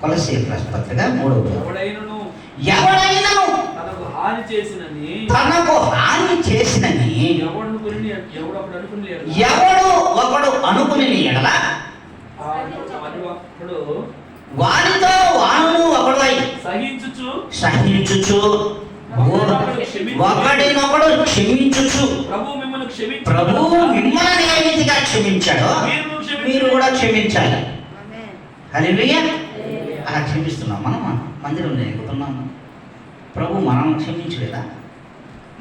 కొలస్సీయులకు రాసిన పత్రిక 3వ ఎవడైనను తనకు హాని చేసినని ఎవడు ఒకడు అనుకుని ఎడల వానితో వాను ఒకడై సహించుచు ఒకడినొకడు క్షమించుచు ప్రభువు మిమ్మల్ని ఏ రీతిగా క్షమించాడో మీరు కూడా క్షమించాలి. హల్లెలూయా. అలా క్షమిస్తున్నాం. మనం మందిరంలో ఎక్కుతున్నాము. ప్రభు మనల్ని క్షమించలేదా?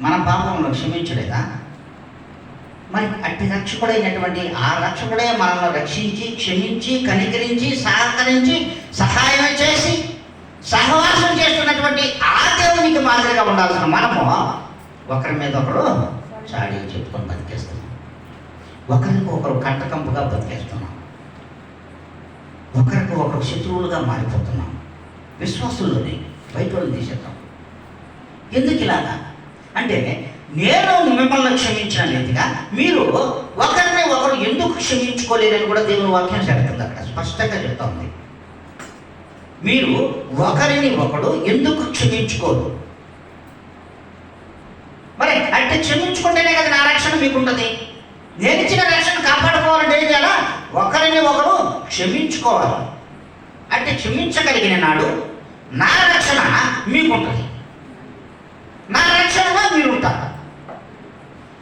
మన పాపంలో క్షమించలేదా? మరి అట్టి రక్షకుడైనటువంటి ఆ రక్షకుడే మనల్ని రక్షించి, క్షమించి, కనికరించి, సహకరించి, సహాయం చేసి, సహవాసం చేస్తున్నటువంటి ఆ దేవునికి మాదిరిగా ఉండాల్సిన మనము ఒకరి మీద ఒకరు చాడీ చెప్పుకొని బతికేస్తున్నాం. ఒకరికి ఒకరు కంటకంపుగా బతికేస్తున్నాం. ఒకరికి ఒకరు శత్రువులుగా మారిపోతున్నాం. విశ్వాసుల్లోనే బయట తీసేద్దాం. ఎందుకు ఇలాగా అంటే, నేను మిమ్మల్ని క్షమించిన రీతిగా మీరు ఒకరిని ఒకరు ఎందుకు క్షమించుకోలేదని కూడా దేవుని వాక్యం చెప్తుంది. అక్కడ స్పష్టంగా చెప్తా ఉంది. మీరు ఒకరిని ఒకడు ఎందుకు క్షమించుకోరు? మరి అంటే క్షమించుకుంటేనే కదా నా రక్షణ మీకుంటుంది. నేను ఇచ్చిన రక్షణ కాపాడుకోవాలంటే ఏం చేయాలా? ఒకరిని ఒకరు క్షమించుకోవాలి. అంటే క్షమించగలిగిన నాడు నా రక్షణ మీకుంటుంది, నా రక్షణగా మీరుంటారు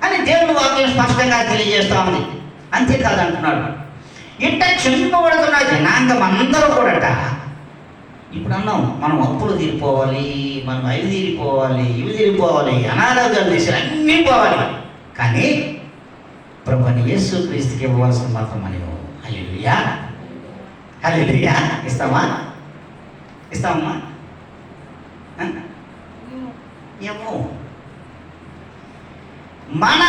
అని దేవుని వాక్యం స్పష్టంగా తెలియజేస్తా ఉంది. అంతేకాదు అంటున్నాడు, ఇంట క్షమింపబడుతున్న జనాంగం అందరూ కూడా ఇప్పుడు అన్నాం, మనం అప్పులు తీరిపోవాలి, మనం అవి తీరిపోవాలి, ఇవి తీరిపోవాలి, అనారోగ్యాలు తీసి అన్నీ పోవాలి. కానీ ప్రభుని యేసు క్రీస్తుకి ఇవ్వవలసిన మాత్రం మనం హల్లెలూయా హల్లెలూయా ఇస్తామా? ఇస్తామమ్మా? ఏమో మన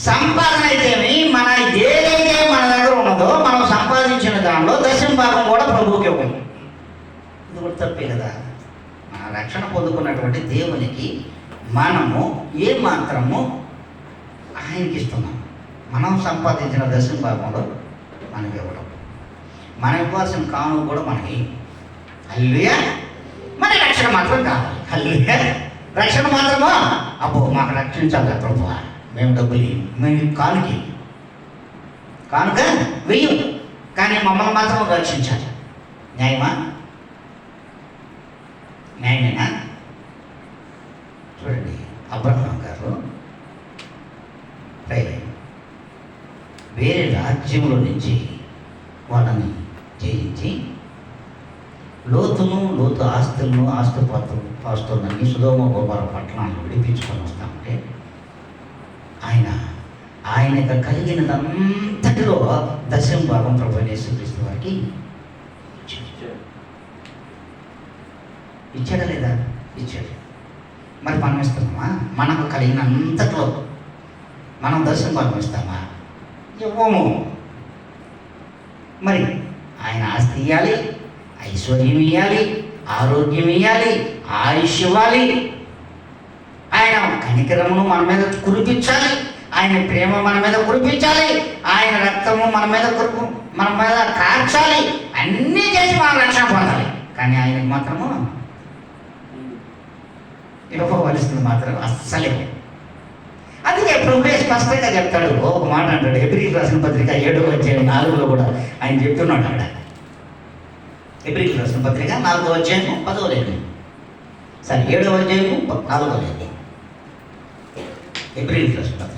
సంపాదన అయితేమి, మన ఏదైతే మన దగ్గర ఉన్నదో మనం సంపాదించిన దానిలో దశమ భాగం కూడా ప్రభువుకి ఇవ్వం. ఇది కూడా తప్పే కదా. మన రక్షణ పొందుకున్నటువంటి దేవునికి మనము ఏ మాత్రము ఆయనకి ఇస్తున్నాం. మనం సంపాదించిన దశమ భాగంలో మనకి ఇవ్వడం, మనం ఇవ్వాల్సిన కాను కూడా మనకి. హల్లెలూయా. మన రక్షణ మాత్రం కావాలి. హల్లెలూయా. రక్షణ మాత్రమా? అబ్బో మాకు రక్షించాలి ప్రభు, మేము డబ్బులు మేము కానుక వెయ్యం, కానీ మమ్మల్ని మాత్రం రక్షించాలి. న్యాయమా? న్యాయమేనా? చూడండి, అబ్రహాం గారు వేరే రాజ్యంలో నుంచి వాళ్ళని జయించి లోతు ఆస్తులను ఆస్తులన్నీ సుధోమ గోపాల పట్టణాలను విడిపించుకొని వస్తామంటే ఆయనకు కలిగినదంతటిలో దశమ భాగం ప్రభువైన యేసుక్రీస్తు వారికి ఇచ్చాడా లేదా? ఇచ్చాడు. మరి మనం ఇస్తున్నామా? మనకు కలిగినంతట్లో మనం దశమ భాగం ఇస్తామా? ఇవ్వము. మరి ఆయన ఆస్తి ఇవ్వాలి, ఐశ్వర్యం ఇవ్వాలి, ఆరోగ్యం ఇవ్వాలి, ఆయుష్ ఇవ్వాలి, ఆయన కనికరమును మన మీద కురిపించాలి, ఆయన ప్రేమ మన మీద కురిపించాలి, ఆయన రక్తము మన మీద కార్చాలి, అన్నీ చేసి మనం రక్షణ పొందాలి. కానీ ఆయనకు మాత్రము ఇవ్వవలసింది మాత్రం అస్సలే. అందుకే ప్రభువే స్పష్టంగా చెప్తాడు. ఒక మాట అంటాడు, హెబ్రీయులకు రాసిన పత్రిక 7వ అధ్యాయం 4లో కూడా ఆయన చెప్తున్నాడు. అక్కడ హెబ్రీయులకు రాసిన పత్రిక 4వ అధ్యాయం 10వ లేఖనం, 7వ అధ్యాయం 4వ లేఖనం, హెబ్రీయులకు రాసిన పత్రిక.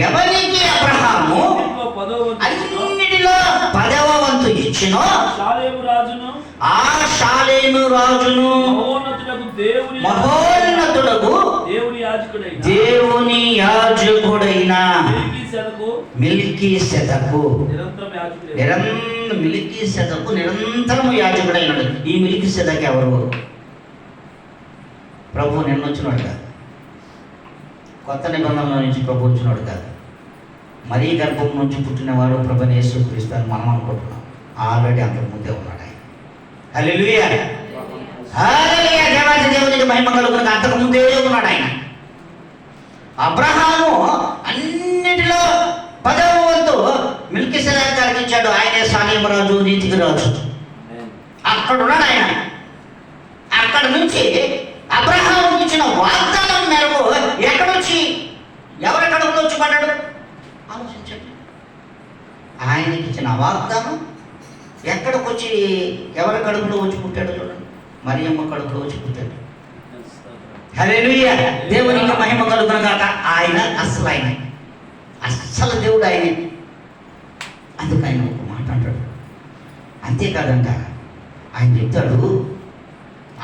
ఎవరికి అబ్రహాము అన్నిటిలో 10వ వంతు ఇచ్చినో ఆ షాలేము రాజును మహోన్నతుడకు దేవుని యాజకుడైన మిల్కీసెదకు నిరంతరము యాజకుడైనాడు. ఈ మిల్కీసెదకు ఎవరు? ప్రభు నిన్నొచ్చినాడు కాదు, కొత్త నిబంధనల నుంచి ప్రభు వచ్చినాడు కాదు, మరీ గర్భం నుంచి పుట్టినవాడు ప్రభువైన యేసుక్రీస్తు అని మనం అనుకుంటున్నాం. ఆల్రెడీ అంతకు ముందే ఉన్నాడు ఆయన. హల్లెలూయా హల్లెలూయా. దేవాది దేవునికి మహిమ కలుగును. అంతకు ముందే ఉన్నాడు ఆయన. అబ్రహాము అన్నిటిలో 10వ వంతు మెల్కీసెదెకు గారికి ఇచ్చాడు. ఆయనే సాలేము రాజు, నీతికి రాజు. అక్కడ ఉన్నాడు ఆయన. అక్కడ నుంచి అబ్రహాము ఇచ్చిన వాగ్దానం మేరకు ఎక్కడొచ్చి ఎవరి కడుపులో వచ్చి పడ్డాడు ఆలోచించండి. ఆయనకి ఇచ్చిన వాగ్దానం ఎక్కడికొచ్చి ఎవరి కడుపులో వచ్చి పుట్టాడు చూడండి. మరియమ్మ కడుపులో వచ్చి పుట్టాడు. హల్లెలూయా, దేవునికి మహిమ కలుగును గాక. ఆయన అస్సలు దేవుడు ఆయనే. అందుకు ఆయన ఒక మాట అంటాడు. అంతేకాదంట, ఆయన చెప్తాడు,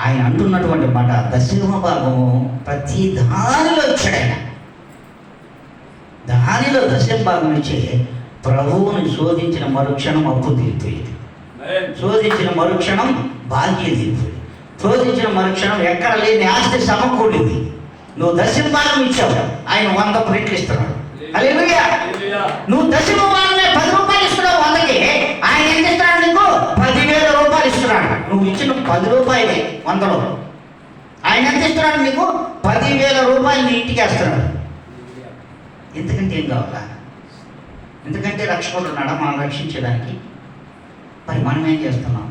ఆయన అంటున్నటువంటి మాట, 10వ భాగము ప్రతి దానిలో ఇచ్చాడు ఆయన. దానిలో 10వ భాగం ఇచ్చే ప్రభువుని శోధించిన మరుక్షణం అప్పు తీరిపోయేది, శోధించిన మరుక్షణం భాగ్యం తీరిపోయేది, శోధించిన మరుక్షణం ఎక్కడ లేని ఆస్తి సమకూడింది. నువ్వు 10వ భాగం ఇచ్చావు, ఆయన 100 రెట్లు ఇస్తున్నాడు. హల్లెలూయా. నువ్వు 10వ భాగమే 10 రూపాయలు ఇస్తున్నావు 100కి, ఆయన ఎంత ఇస్తున్నాడు నీకు? 10,000 రూపాయలు ఇస్తున్నాడు. నువ్వు ఇచ్చిన 10 రూపాయలే 100లో, ఆయన ఎంత ఇస్తున్నాడు నీకు? 10,000 రూపాయలు నీ ఇంటికి వేస్తున్నాడు. ఎందుకంటే ఏం కావాలా? ఎందుకంటే రక్షకుడు ఉన్నాడా మనం రక్షించడానికి? మరి మనం ఏం చేస్తున్నాం?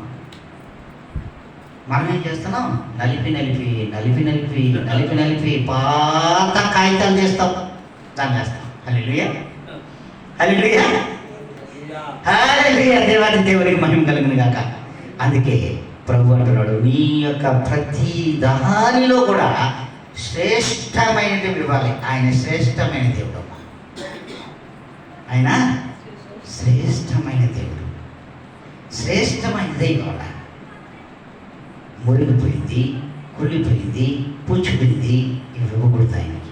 నలిపి పాత కాగితాలు చేస్తాం, దాన్ని చేస్తాం. హల్లెలూయా, హల్లెలూయా, హల్లెలూయా. దేవాది దేవునికి మహిమ కలుగును గాక. అందుకే ప్రభు అంటున్నాడు, నీ యొక్క ప్రతి దానిలో కూడా శ్రేష్టమైనది ఇవ్వాలి. ఆయన శ్రేష్టమైన దేవుడు. ఆయన శ్రేష్టమైన దేవుడు. శ్రేష్టమైనదే ఇవ్వాలి. మురిగిపోయింది, కుళ్ళిపోయింది, పుచ్చిపోయింది ఇవి ఇవ్వకూడదు ఆయనకి.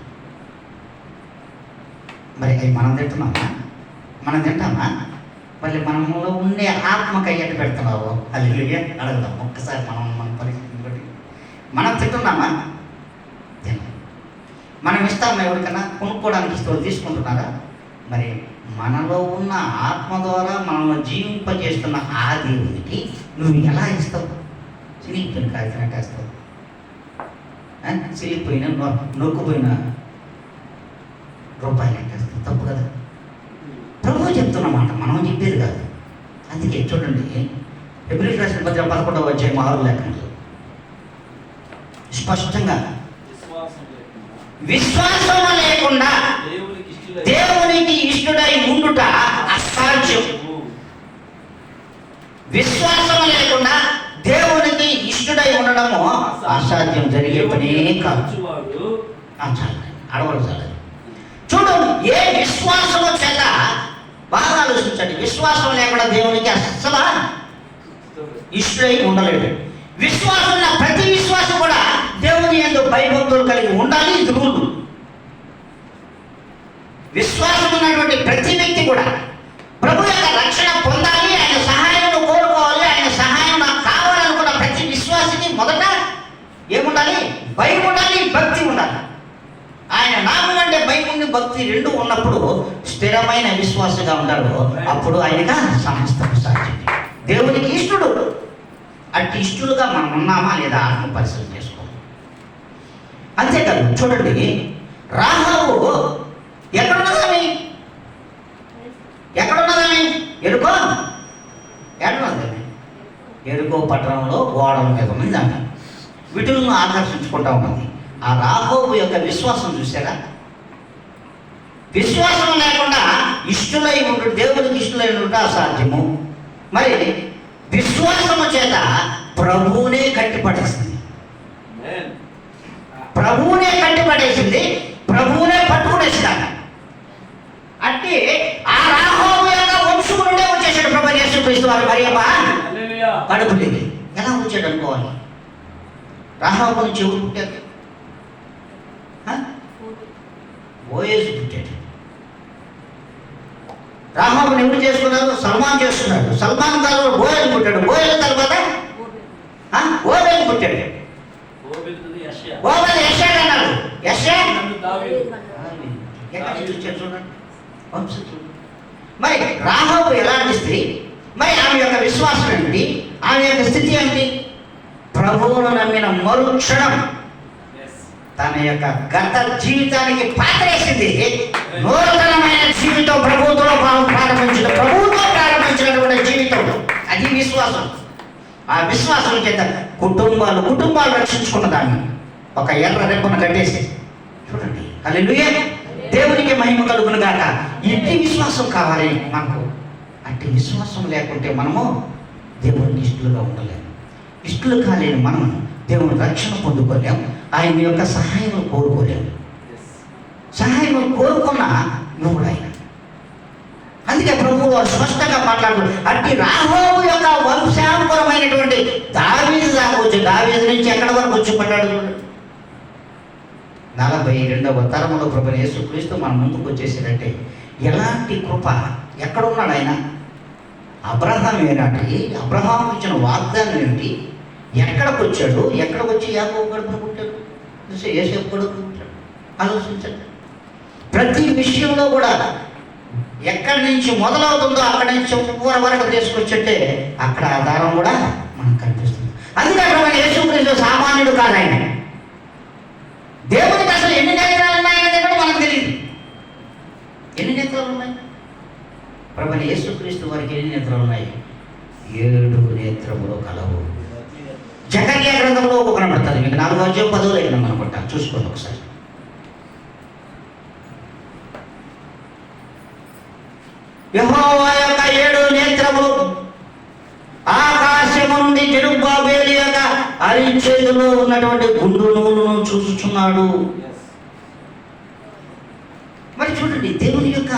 మరి అవి మనం తింటామా? మళ్ళీ మనలో ఉండే ఆత్మకి అయ్యట్టు పెడుతున్నావు. హల్లెలూయా. అడుగుదాం ఒక్కసారి మన పరిస్థితిని బట్టి. మనం తింటున్నామా? తిన్నాం. మనం ఇస్తామా? ఎవరికైనా కొనుక్కోవడానికి ఇస్తూ తీసుకుంటున్నారా? మరి మనలో ఉన్న ఆత్మ ద్వారా మనల్ని జీవింపజేస్తున్న ఆ దేవునికి నువ్వు ఎలా ఇస్తావు? చినిగిపోయిన కాగితం వేస్తావు, చిరిగిపోయిన నొక్కుపోయిన రూపాయలు వేస్తావు. తప్పు కదా? ప్రభువు చెప్తున్నమాట, మనం చెప్పేది కాదు. అందుకే చూడండి, ఫిబ్రవరి రాసిన పత్రిక 11వ అధ్యాయం 6వ లేఖనంలో స్పష్టంగా విశ్వాసం లేకుండా దేవునికి ఇష్టడై ఉండుట అసాధ్యం. విశ్వాసం లేకుండా దేవునికి ఇష్టడై ఉండడము అసాధ్యం, జరిగే పనే కాదు. అడవలు చాలు. చూడు, ఏ విశ్వాసము చేత బాగా ఆలోచించండి. విశ్వాసం లేకుండా దేవునికి అస్సలు ఇష్టడై ఉండలేడు. విశ్వాసం ఉన్న ప్రతి విశ్వాసం కూడా దేవుని యందు భయభక్తులు కలిగి ఉండాలి. ఇది రూలు. విశ్వాసం ఉన్నటువంటి ప్రతి వ్యక్తి కూడా ప్రభు యొక్క రక్షణ పొందాలి, ఆయన సహాయం కోరుకోవాలి. ఆయన సహాయం నాకు కావాలనుకున్న ప్రతి విశ్వాసికి మొదట ఏముండాలి? భయం ఉండాలి, భక్తి ఉండాలి. ఆయన నామం అంటే భయం ఉంది, భక్తి రెండు ఉన్నప్పుడు స్థిరమైన విశ్వాసంగా ఉంటాడు. అప్పుడు ఆయనగా సమస్తం సాధ్యం. దేవునికి ఇష్టడు. అట్టి ఇష్టలుగా మనం ఉన్నామా లేదా ఆత్మ పరిశీలన చేసుకోవాలి. అంతేకాదు, చూడండి, రాహాబు ఎక్కడున్నదాన్ని ఎరుకో పట్టణంలో గోడల మీద ఉన్నది. దాన్ని వీటిలను ఆకర్షించుకుంటా ఉన్నది. ఆ రాహోబు యొక్క విశ్వాసం చూసారా? విశ్వాసం లేకుండా ఇష్టలై ఉండు, దేవునికి ఇష్టలై ఉండుట అసాధ్యము. మరి విశ్వాసము చేత ప్రభువునే కట్టిపడేసింది, ప్రభువునే పట్టుకునేసింది. అంటే ఆ రాహోబు యొక్క వంశము నుండే వచ్చేసాడు ప్రభు యేసుక్రీస్తు వారు. మరియమ్మ కడుపు లేదు. ఎలా వచ్చాడు అనుకోవాలి? రాహోబు నుంచి ఎవరు పుట్టారు? బోయేజు పుట్టాడు. రాహాబుని ఎవరు చేసుకున్నారు? సల్మాన్ చేసుకున్నాడు. సల్మాన్ తర్వాత బోయేజు పుట్టాడు. బోయేజు తర్వాత ఓబేలు పుట్టాడు. ఓబేలు యెషయా అన్నాడు. యెషయా ఎక్కడి నుంచి వచ్చాడు చూడండి, వంశస్థుడు. మరి రాహాబు ఎలాంటి స్త్రీ? మరి ఆమె యొక్క విశ్వాసం ఏంటి? ఆమె యొక్క స్థితి ఏంటి? ప్రభువును నమ్మిన మరుక్షణం తన యొక్క గత జీవితానికి పాత్రేసింది. నూతనమైన జీవితం ప్రభుత్వంతో ప్రారంభించినటువంటి జీవితం, అది విశ్వాసం. ఆ విశ్వాసం చేత కుటుంబాలు రక్షించుకున్న దాన్ని ఒక ఎర్ర రెప్పను కట్టేసి చూడండి. హల్లెలూయా, దేవునికి మహిమ కలుగును గాక. ఇంటి విశ్వాసం కావాలి మనకు. అట్టి విశ్వాసం లేకుంటే మనము దేవునికి ఇష్టలుగా ఉండలేము. ఇష్టలు కాలేని మనం దేవుని రక్షణ పొందుకోలేము. ఆయన యొక్క సహాయం కోరుకోలేము. సహాయం కోరుకున్న నువ్వు ఆయన. అందుకే ప్రభువు వారు స్పష్టంగా మాట్లాడుతూ అట్టి రాహోబు యొక్క వంశాంకురమైనటువంటి దావీదు దాకా వచ్చి, దావీదు నుంచి ఎక్కడి వరకు వచ్చి పడ్డాడు? 42వ తరములో ప్రభువు యేసుక్రీస్తు మన ముందుకు వచ్చేసాడంటే ఎలాంటి కృప! ఎక్కడున్నాడు ఆయన? అబ్రహాం ఏనాటి? అబ్రహాం ఇచ్చిన వాగ్దానం ఏంటి? ఎక్కడికి వచ్చాడు? ఎక్కడికి వచ్చి యాకోబు గడుపును పుట్టాడు? యోసేపు గడుపును పుట్టాడు? ఆలోచించండి. ప్రతి విషయంలో కూడా ఎక్కడి నుంచి మొదలవుతుందో అక్కడి నుంచి చివరి వరకు తీసుకొచ్చంటే అక్కడ ఆధారం కూడా మనకు కనిపిస్తుంది. అందుకే అక్కడ యేసుక్రీస్తు సామాన్యుడు కాదు ఆయన. దేవునికి అసలు ఎన్ని నేత్రాలు ఉన్నాయనేది కూడా మనకు తెలియదు. ఎన్ని నేత్రాలు ఉన్నాయి? ప్రభువైన యేసుక్రీస్తు వారికి ఎన్ని నేత్రాలు ఉన్నాయి? 7 నేత్రములు కలవు. జకర్యా గ్రంథంలో ఒక కనబడుతుంది మీకు. 4వ అధ్యాయం 10వ లేఖనం అనుకుంటా, చూసుకోండి ఒకసారి. యెహోవా యొక్క 7 నేత్రములు ఆకాశము నుండి జెరుబ్బాబేలు యొక్క అరిచేతిలో ఉన్నటువంటి గుండు నూలును చూస్తున్నాడు. మరి చూడండి, దేవుని యొక్క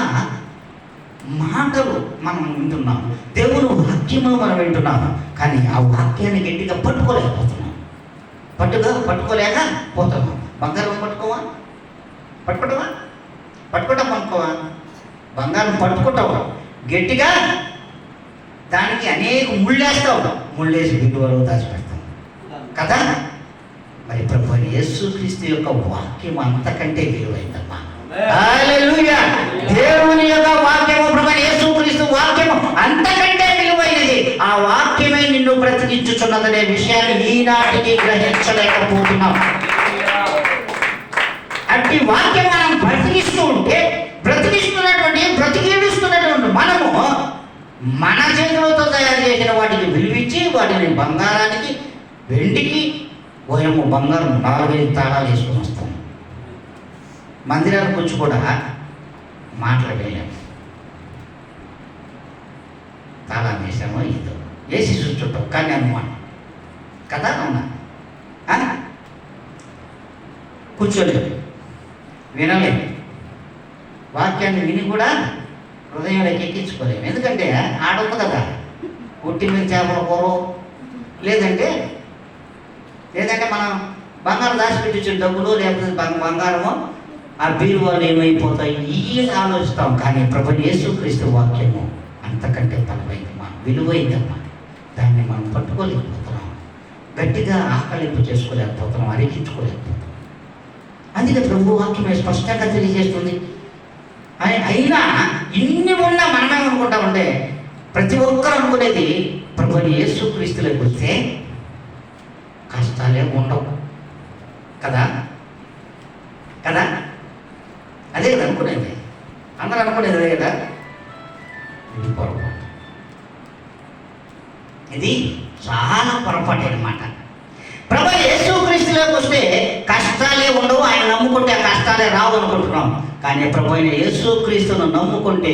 మాటలు మనం వింటున్నాం, దేవుని వాక్యము మనం వింటున్నాం, కానీ ఆ వాక్యాన్ని గట్టిగా పట్టుకోలేకపోతున్నాం. పట్టుకోలేకపోతున్నాం. బంగారం పట్టుకోవా? బంగారం పట్టుకుంటావు, గట్టిగా దానికి అనేక ముళ్ళేస్తావు, ముళ్ళేసి విలువలు దాచిపెడతాం కదా. మరి ప్రభువైన యేసుక్రీస్తు యొక్క వాక్యం అంతకంటే విలువైందమ్మా. హల్లెలూయా! దేవుని యొక్క వాక్యము, ప్రభువైన యేసుక్రీస్తు వాక్యము అంతకంటే విలువైనది. ఆ వాక్యమే నిన్ను బ్రతికించుచున్నదనే విషయాన్ని ఈనాటికి గ్రహించలేకపోతున్నాం. అట్టి వాక్యం మనం బ్రతికిస్తూ ఉంటే, బ్రతికిస్తున్నటువంటి మనము మన చేతులతో తయారు చేసిన వాటికి విలువించి వాటిని బంగారానికి, వెండికి ఓయము బంగారం 4-5 తాళాలు వేసుకొని వస్తాం. మందిరానికి వచ్చి కూడా మాట్లాడలేము. తాళం వేసామో ఏదో వేసి చూచుంటాం, కానీ అనుమానం కదా. అవునా? కూర్చోలేదు, వినలేదు, వాక్యాన్ని విని కూడా హృదయంలోకి ఎక్కించుకోలేము. ఎందుకంటే ఆడొద్దు కదా, ఉట్టి మీద చేపల కూర, లేదంటే మనం బంగారం దాచిపెట్టించిన డబ్బులు, లేకపోతే బంగారము ఆ బీరువాలు ఏమైపోతాయి ఇవి ఆలోచిస్తాం. కానీ ప్రభువైన యేసుక్రీస్తు వాక్యము అంతకంటే బలమైందమ్మా, విలువైందమ్మా. దాన్ని మనం పట్టుకోలేకపోతున్నాం, గట్టిగా ఆకలింపు చేసుకోలేకపోతున్నాం, అరిగించుకోలేకపోతున్నాం. అందుకే ప్రభు వాక్యమే స్పష్టంగా తెలియజేస్తుంది. అయినా ఇన్ని ఉన్నా మనమేమనుకుంటామంటే, ప్రతి ఒక్కరు అనుకునేది ప్రభువైన యేసుక్రీస్తులోకి వస్తే కష్టాలే ఉండవు కదా. అదే కదా అనుకునేది, అందరూ అనుకునేది అదే కదా. ఇది పొరపాటు, ఇది చాలా పొరపాటు అన్నమాట. ప్రభువైన యేసుక్రీస్తులోకి వస్తే కష్టాలే ఉండవు, ఆయన నమ్ముకుంటే ఆ కష్టాలే రావు అనుకుంటున్నాం. కానీ ప్రభువైన యేసుక్రీస్తును నమ్ముకుంటే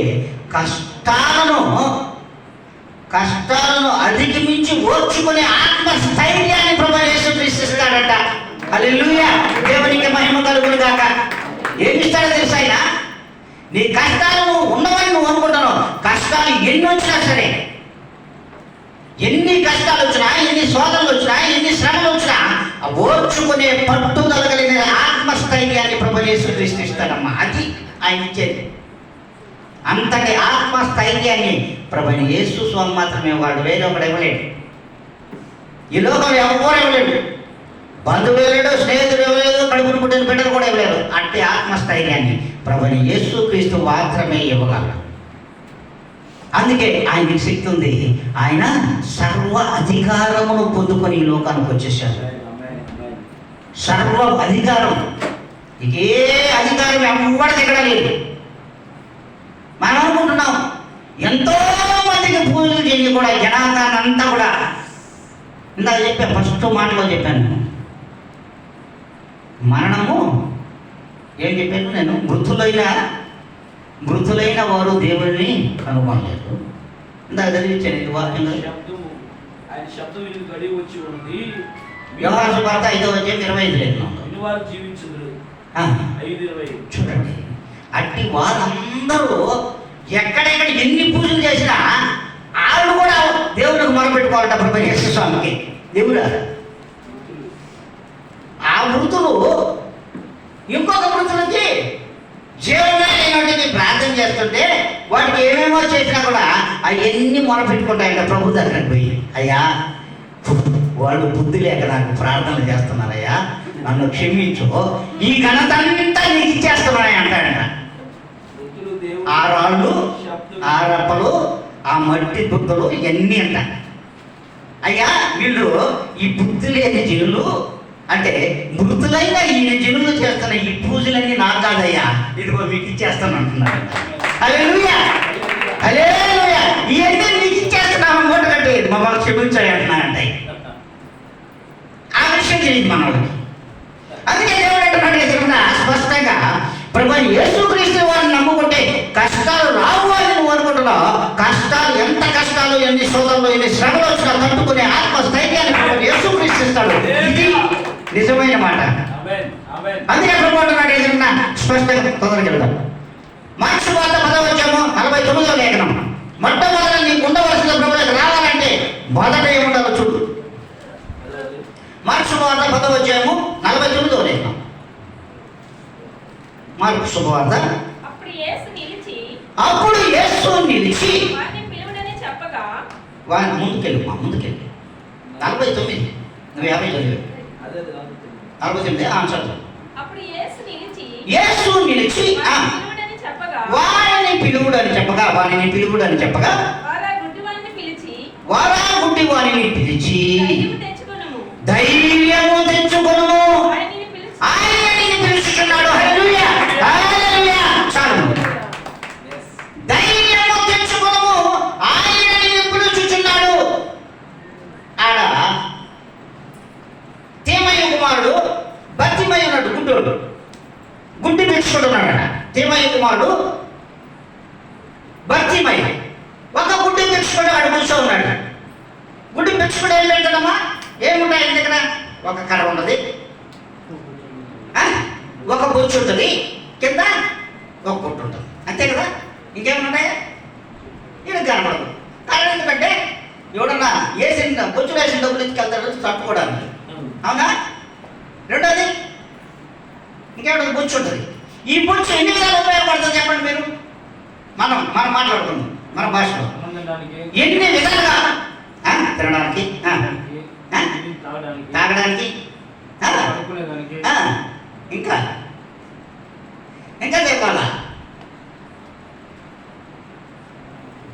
కష్టాలను అధిగమించి ఓర్చుకునే ఆత్మస్థైర్యాన్ని ప్రభువైన యేసుక్రీస్తు ఇస్తాడట. హల్లెలూయా! దేవునికి మహిమ కలుగును గాక. ఏమి ఇస్తాడో తెలుసా ఆయన? నీ కష్టాలు ఉన్నవని నువ్వు అనుకుంటున్నావు. కష్టాలు ఎన్ని వచ్చినా సరే, ఎన్ని కష్టాలు వచ్చినా, ఎన్ని శోధనలు వచ్చినా, ఎన్ని శ్రమలు వచ్చినా ఓర్చుకునే పట్టుదల కలిగిన ఆత్మస్థైర్యాన్ని ప్రభువైన యేసుక్రీస్తు ఇస్తాడమ్మా. అది ఆయన ఇచ్చేది. అంతటి ఆత్మస్థైర్యాన్ని ప్రభువైన యేసు స్వామి మాత్రమే వాడు, వేరే ఒకడు ఇవ్వలేడు. ఈ లోకం ఎవరు ఇవ్వలేడు. బంధువు ఇవ్వలేడు, స్నేహితుడు ఇవ్వలేదు, కడుపును పుట్టిన బిడ్డలు కూడా ఇవ్వలేరు. అట్టి ఆత్మస్థైర్యాన్ని ప్రభువైన యేసుక్రీస్తు మాత్రమే ఇవ్వగలడు. అందుకే ఆయనకి శక్తి ఉంది. ఆయన సర్వ అధికారమును పొందుకొని ఈ లోకానికి వచ్చేసాడు. సర్వ అధికారం. ఏ అధికారం ఎవ్వడికి ఎక్కడ లేదు. మనం అనుకుంటున్నాం ఎంతో మందికి పూజలు చేసి కూడా జనాంగాన్ని అంతా కూడా ఇందాక చెప్పాను, ఫస్ట్ మాటలో చెప్పాను, మరణము ఏం చెప్పాను నేను, మృతులైన వారు దేవుడిని కనుగొనలేదు. ఇందాక చదివించాను ఇది వాక్యంలో. యోహాను సువార్త 5:25 చూడండి. అట్టి వారందరూ ఎక్కడెక్కడ ఎన్ని పూజలు చేసినా వాళ్ళు కూడా దేవుడికి మొరపెట్టుకోవాలంట ప్రభు యేసు స్వామికి. దేవుడా ఆ మృతులు ఇంకొక మృతులకి జీవమైనటిని ప్రార్థన చేస్తుంటే వాటికి ఏమేమో చేసినా కూడా అవన్నీ మొరపెట్టుకుంటాయంట ప్రభు దగ్గరికి పోయి, అయ్యా వాళ్ళు బుద్ధి లేక నాకు ప్రార్థన చేస్తున్నారయ్యా, నన్ను క్షమించు, ఈ ఘనత అంతా నీకు ఇచ్చేస్తున్నాయి అంటాడంట. ఆ రాళ్ళు, ఆ రప్పలు, ఆ మట్టి దుద్దలు ఇవన్నీ అంట. అయ్యా వీళ్ళు ఈ బుద్ధి లేని జనులు అంటే మృతులైన ఈ జనులు చేస్తున్న ఈ పూజలన్నీ నాకు కాదయ్యా, ఇదిగో మీకు ఇచ్చేస్తాను అంటున్నారు. హల్లెలూయా, హల్లెలూయా. ఇవన్నీ మీకు ఇచ్చేస్తున్నాము మూట కట్టి మమ్మల్ని క్షమించాయి అంటున్నారంట. ఆ విషయం తెలియదు మనోడికి. అందుకే దేవుడు అంటున్నాడు స్పష్టంగా, ప్రభు యేసుక్రీస్తు వారిని నమ్ముకుంటే కష్టాలు రావు అని నువ్వు అనుకుంటున్నావు. కష్టాలు, ఎంత కష్టాలు, ఎన్ని శోధనలు, ఎన్ని శ్రమలు వచ్చినా తట్టుకునే ఆత్మస్థైర్యాన్ని ప్రభు యేసుక్రీస్తు ఇస్తాడు. ఇది నిజమైన మాట. అందుకే ప్రభు అంటున్నాడు ఏదన్నా స్పష్టంగా. తొందరగా వెళ్దాం. మార్క్స్ వార్త 10:49 లేఖనం. మొట్టమొదట నీకు ఉండవలసిన ప్రభుత్వం రావాలంటే మొదట ఏముండాలో చూడు. మార్క్స్ వార్త 10:49 లేఖనం. మార్కు శుభవార్త. అప్పుడు యేసు నిలిచి వారిని ముందుకెళ్ళి 49 నువ్వు 50 చదివే 49 ఆన్సర్. యేసు నిలిచి వారిని పిలువుడని చెప్పగా వారా గుడ్డి వారిని పిలిచి ధైర్యము తెచ్చుకొనుము, ఆయన నిన్ను పిలుస్తున్నాడు. హల్లెలూయా, హల్లెలూయా. చాలు. ధైర్యము తెచ్చుకొనుము, ఆయన నిన్ను పిలుచుచున్నాడు. ఆడ తేమయ్య కుమారుడు బర్తిమయ్య ఉన్నాడు, గుడ్డోడు, గుడ్డి పెంచుకుంటున్నాడు. తేమయ్య కుమారుడు బర్తిమయ్య ఒక గుడ్డి పెంచుకొని వాడు కూర్చో ఉన్నాడు. గుడ్డి పెంచుకుంటే ఏం పెడతాడమ్మా? ఏముంటాయి ఆయన దగ్గర? ఒక కర్ర ఉన్నది, ఒక బొచ్చు ఉంటుంది, కింద ఒక కొట్టు ఉంటుంది, అంతే కదా. ఇంకేమన్నాయా? ఇది కనపడదు. కారణం ఎందుకంటే ఎవడన్నా వేసిన బొచ్చులు వేసిన డబ్బులు ఇచ్చుకెళ్తాడు తట్టుకోవడానికి, అవునా? రెండోది ఇంకేమన్నా బొచ్చు ఉంటుంది. ఈ బొచ్చు ఎన్ని విధాలు ఉపయోగపడుతుంది చెప్పండి మీరు. మనం మాట్లాడుకుందాం మన భాషలో. ఎన్ని విధాలుగా? తినడానికి, తాగడానికి, ఇంకా చెప్పాలా?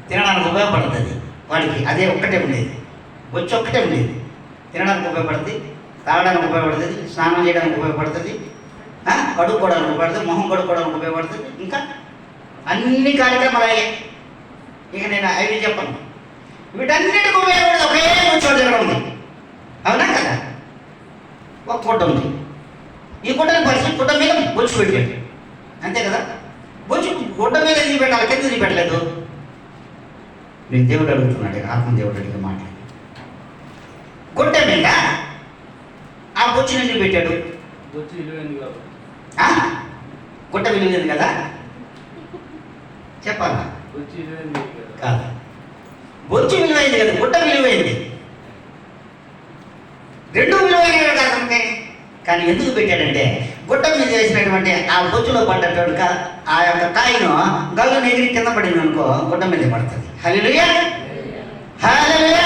తినడానికి ఉపయోగపడుతుంది వాడికి. అదే ఒక్కటే ఉండేది, వచ్చి ఒక్కటే ఉండేది. తినడానికి ఉపయోగపడుతుంది, తాగడానికి ఉపయోగపడుతుంది, స్నానం చేయడానికి ఉపయోగపడుతుంది, కడుక్కోవడానికి ఉపయోగపడుతుంది, మొహం కడుక్కోవడానికి ఉపయోగపడుతుంది, ఇంకా అన్ని కార్యక్రమాలు అయ్యాయి. ఇక నేను అవి చెప్పను. వీటన్నిటికీ ఉపయోగపడేది ఒకే చోట దగ్గర ఉంది, అవునా కదా? ఒక గుడ్డ ఉంది. ఈ గుడ్డని పరిస్థితి గుడ్డ మీద బొచ్చు పెట్టాడు, అంతే కదా. బొచ్చు గుడ్డ మీద ఎందుకు పెట్టాలి, కింద ఎందుకు పెట్టలేదు? నేను దేవుడు అడుగుతున్నాడు, ఆత్మదేవుడు అడిగే మాట్లాడి. గుడ్డ మీద ఆ బొచ్చుని ఎందుకు పెట్టాడు? గుడ్డ విలువైంది కదా, చెప్పాలా? కాదు, బొచ్చు విలువైంది కదా, గుడ్డ విలువైంది. రెండు విలువైనవి కాదంటే. కానీ ఎందుకు పెట్టాడంటే గుడ్డ మీద వేసినటువంటి ఆ బొచ్చులో పడ్డటువంటి ఆ యొక్క కాయను గల్లు ఎగిరి కింద పడింది అనుకో, గుడ్డ మీద పడుతుంది. హల్లెలూయా, హల్లెలూయా.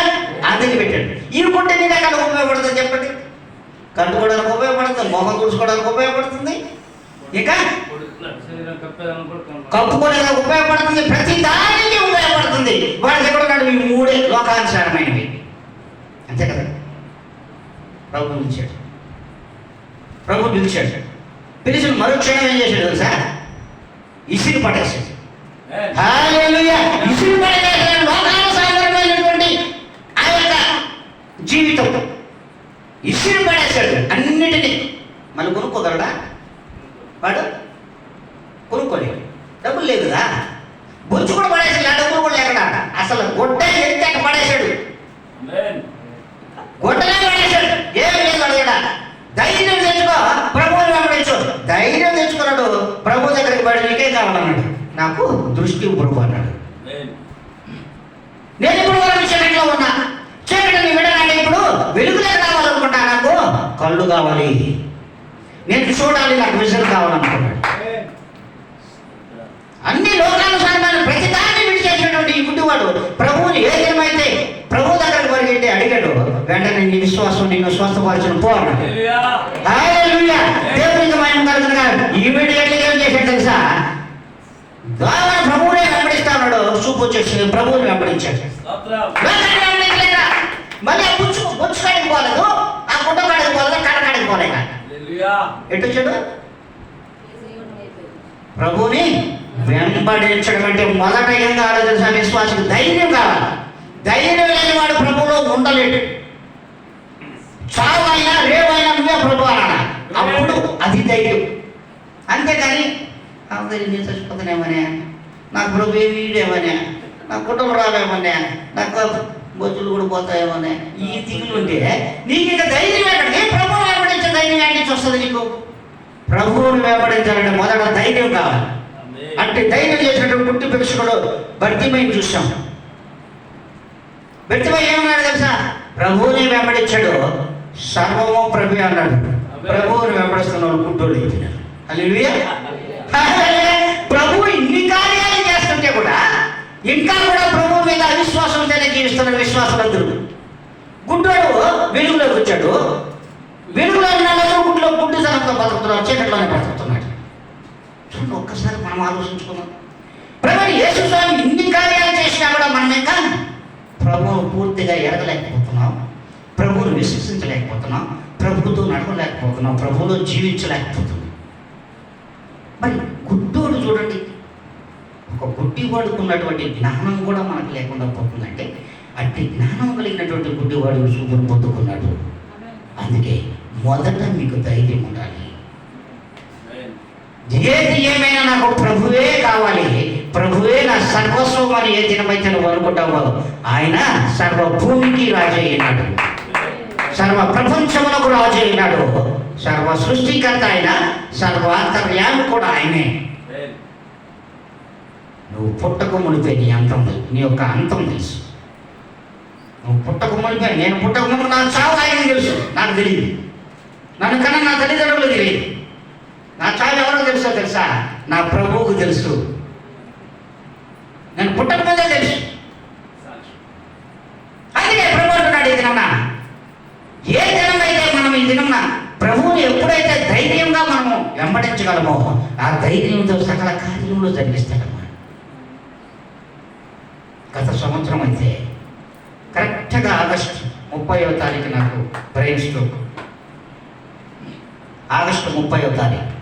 అందుకు పెట్టాడు. ఈ గుడ్డ ఎన్ని రకాలకు ఉపయోగపడుతుంది చెప్పండి? కట్టుకోవడానికి ఉపయోగపడుతుంది, మొహం తుడుచుకోవడానికి ఉపయోగపడుతుంది, ఇక కప్పుకోవడానికి ఉపయోగపడుతుంది, ప్రతి దానికి ఉపయోగపడుతుంది. వాడి దగ్గర ఉన్నాడు ఈ మూడే లోకానుసారమైనవి, అంతే కదా. ప్రభు ఇచ్చాడు. ప్రభు పిలిచాడు. పిలిచిన మరుక్షణం ఏం చేశాడు తెలుసా? ఇసిరి పడేసాడు. హల్లెలూయా! ఇసిరి పడేసాడు. లోకానుసారమైనటువంటి ఆ యొక్క జీవితం ఇసిరి పడేశాడు అన్నిటినీ. మళ్ళీ కొనుక్కోగలడా వాడు? కొనుక్కోలేడు, డబ్బులు లేదు కదా. బొచ్చు కూడా పడేసాడు, ఆ డబ్బులు కూడా లేకుండా. అసలు గొడ్డ ఎత్తి అక్కడ పడేశాడు, గొడ్డలే పడేశాడు. ఏం లేదు అడిగాడా? ధైర్యం తెచ్చుకో, ప్రభువుని వెంబడించు. ధైర్యం తెచ్చుకున్నాడు. ప్రభు దగ్గరికి పడి నీకే కావాలన్నాడు. నాకు దృష్టి ప్రభు అన్నాడు. నేను ఇప్పుడు వరకు చీకట్లో ఉన్నా, చీకటిని విడనాడి ఇప్పుడు వెలుగులే కావాలనుకుంటా. నాకు కళ్ళు కావాలి, నేను చూడాలి, నాకు విజన్ కావాలనుకున్నాడు. అన్ని లోకానుసారమైన ప్రతిదాన్ని విడిచేసినటువంటి ఈ గుడ్డివాడు ప్రభువుని ఏ దినమైతే ప్రభు దగ్గరకు పరిగెట్టి అడిగాడు, వెంటనే నీ విశ్వాసం నిన్ను స్వస్థపరచిన పో అన్నాడు. హల్లెలూయా! దేవునికి మహిమ కలుగును గాక. ఇమ్మీడియట్లీ ఏం చేశాడు తెలుసా? దావన ప్రభువునే వెంబడిస్తా ఉన్నాడు. చూపు వచ్చేసి ప్రభువుని వెంబడించాడు. మళ్ళీ ఆ బొచ్చు కాడికి పోలేదు, ఆ గుడ్డ కాడికి పోలేదు, కడ కాడికి పోలేక ఎటు వచ్చాడు? ప్రభువుని వెంబడించడం అంటే మొదట ఏం కావాలి తెలుసా? విశ్వాసం, ధైర్యం కావాలి. ధైర్యం లేని వాడు ప్రభువులో ఉండలేడు. చావైనా రేవైనా నువ్వే ప్రభు అన్నాడు. అప్పుడు అది ధైర్యం. అంతేకాని అందరి నేను చచ్చిపోతానేమనే, నాకు ప్రభు వీడేమనే, నా కుటుంబం రావేమనే, నాకు బొచ్చులు కూడా పోతాయేమనే, ఈ దిగులు ఉంటే నీకు ఇక ధైర్యం ఎక్కడికి? ప్రభువుని వెంబడించే ధైర్యం ఎక్కడికి వస్తుంది నీకు? ప్రభువుని వెంబడించాలంటే మొదట ధైర్యం కావాలి. అంటే ధైర్యం చేసినటువంటి పుట్టి పిలుచుకోడు భర్తీమయ్య చూసాం. భర్తీమయ్య ఏమన్నాడు తెలుసా? ప్రభువుని వెంబడించాడు, సర్వము ప్రభు అన్నాడు. ప్రభువుని వెంబడిస్తున్నాడు గుడ్డోడు అయిపోయినాడు. హల్లెలూయా! ప్రభు ఇన్ని కార్యాలు చేస్తుంటే కూడా ఇంకా కూడా ప్రభువు మీద అవిశ్వాసంతోనే జీవిస్తున్న విశ్వాసవంతుడు. గుడ్డోడు వెలుగులోకి వచ్చాడు, వెలుగులో ఉన్న గుడ్డు జనంతో బతుకుతున్నాడు, చీకట్లోనే బతుకుతున్నాడు. చూడండి, ఒక్కసారి మనం ఆలోచించుకున్నాం. ప్రభు యేసు స్వామి ఇన్ని కార్యాలు చేసినా కూడా మనం ఇంకా ప్రభువును పూర్తిగా ఎరగలేకపోతున్నాం, ప్రభువును విశ్వసించలేకపోతున్నాం, ప్రభువుతో నడవలేకపోతున్నాం, ప్రభువులో జీవించలేకపోతున్నాం. మరి గుడ్డోడు చూడండి, ఒక గుడ్డివాడుకు ఉన్నటువంటి జ్ఞానం కూడా మనకు లేకుండా పోతుందంటే అట్టి జ్ఞానం కలిగినటువంటి గుడ్డివాడు చూపును పొందుకున్నాడు. అందుకే మొదట మీకు ధైర్యం ఉండాలి. ఏది ఏమైనా నాకు ప్రభువే కావాలి, ప్రభువే నా సర్వస్వం అని ఏ దినమైతే నువ్వు అనుకుంటావో ఆయన సర్వ భూమికి రాజు అయినాడు, సర్వ ప్రపంచములకు రాజు అయినాడు, సర్వ సృష్టికర్త ఆయన, సర్వాంతర్యాలు కూడా ఆయనే. నువ్వు పుట్టక మునిపే నీ అంతం, నీ యొక్క అంతం తెలుసు. నువ్వు పుట్టక మునిపే, నేను పుట్టక ముందు నా చావు ఆయనకి తెలుసు, నాకు తెలియదు. నన్ను కన్నా నా తల్లిదండ్రులు తెలియదు. నా చావు ఎవరికి తెలుసా? నా ప్రభువుకు తెలుసు. నేను పుట్టక ముందే తెలుసు. అందుకే ప్రభు అంటున్నాడు, ఈ దినమున ఏ దినమైతే మనం ఈ దినమున ప్రభువుని ఎప్పుడైతే ధైర్యంగా మనము వెంబడించగలమో ఆ ధైర్యంతో సకల కార్యములు జరిగిస్తాడమ్మా. గత సంవత్సరం అయితే కరెక్ట్గా ఆగస్టు 30వ తారీఖు నాకు బ్రెయిన్ స్ట్రోక్. ఆగస్టు 30వ తారీఖు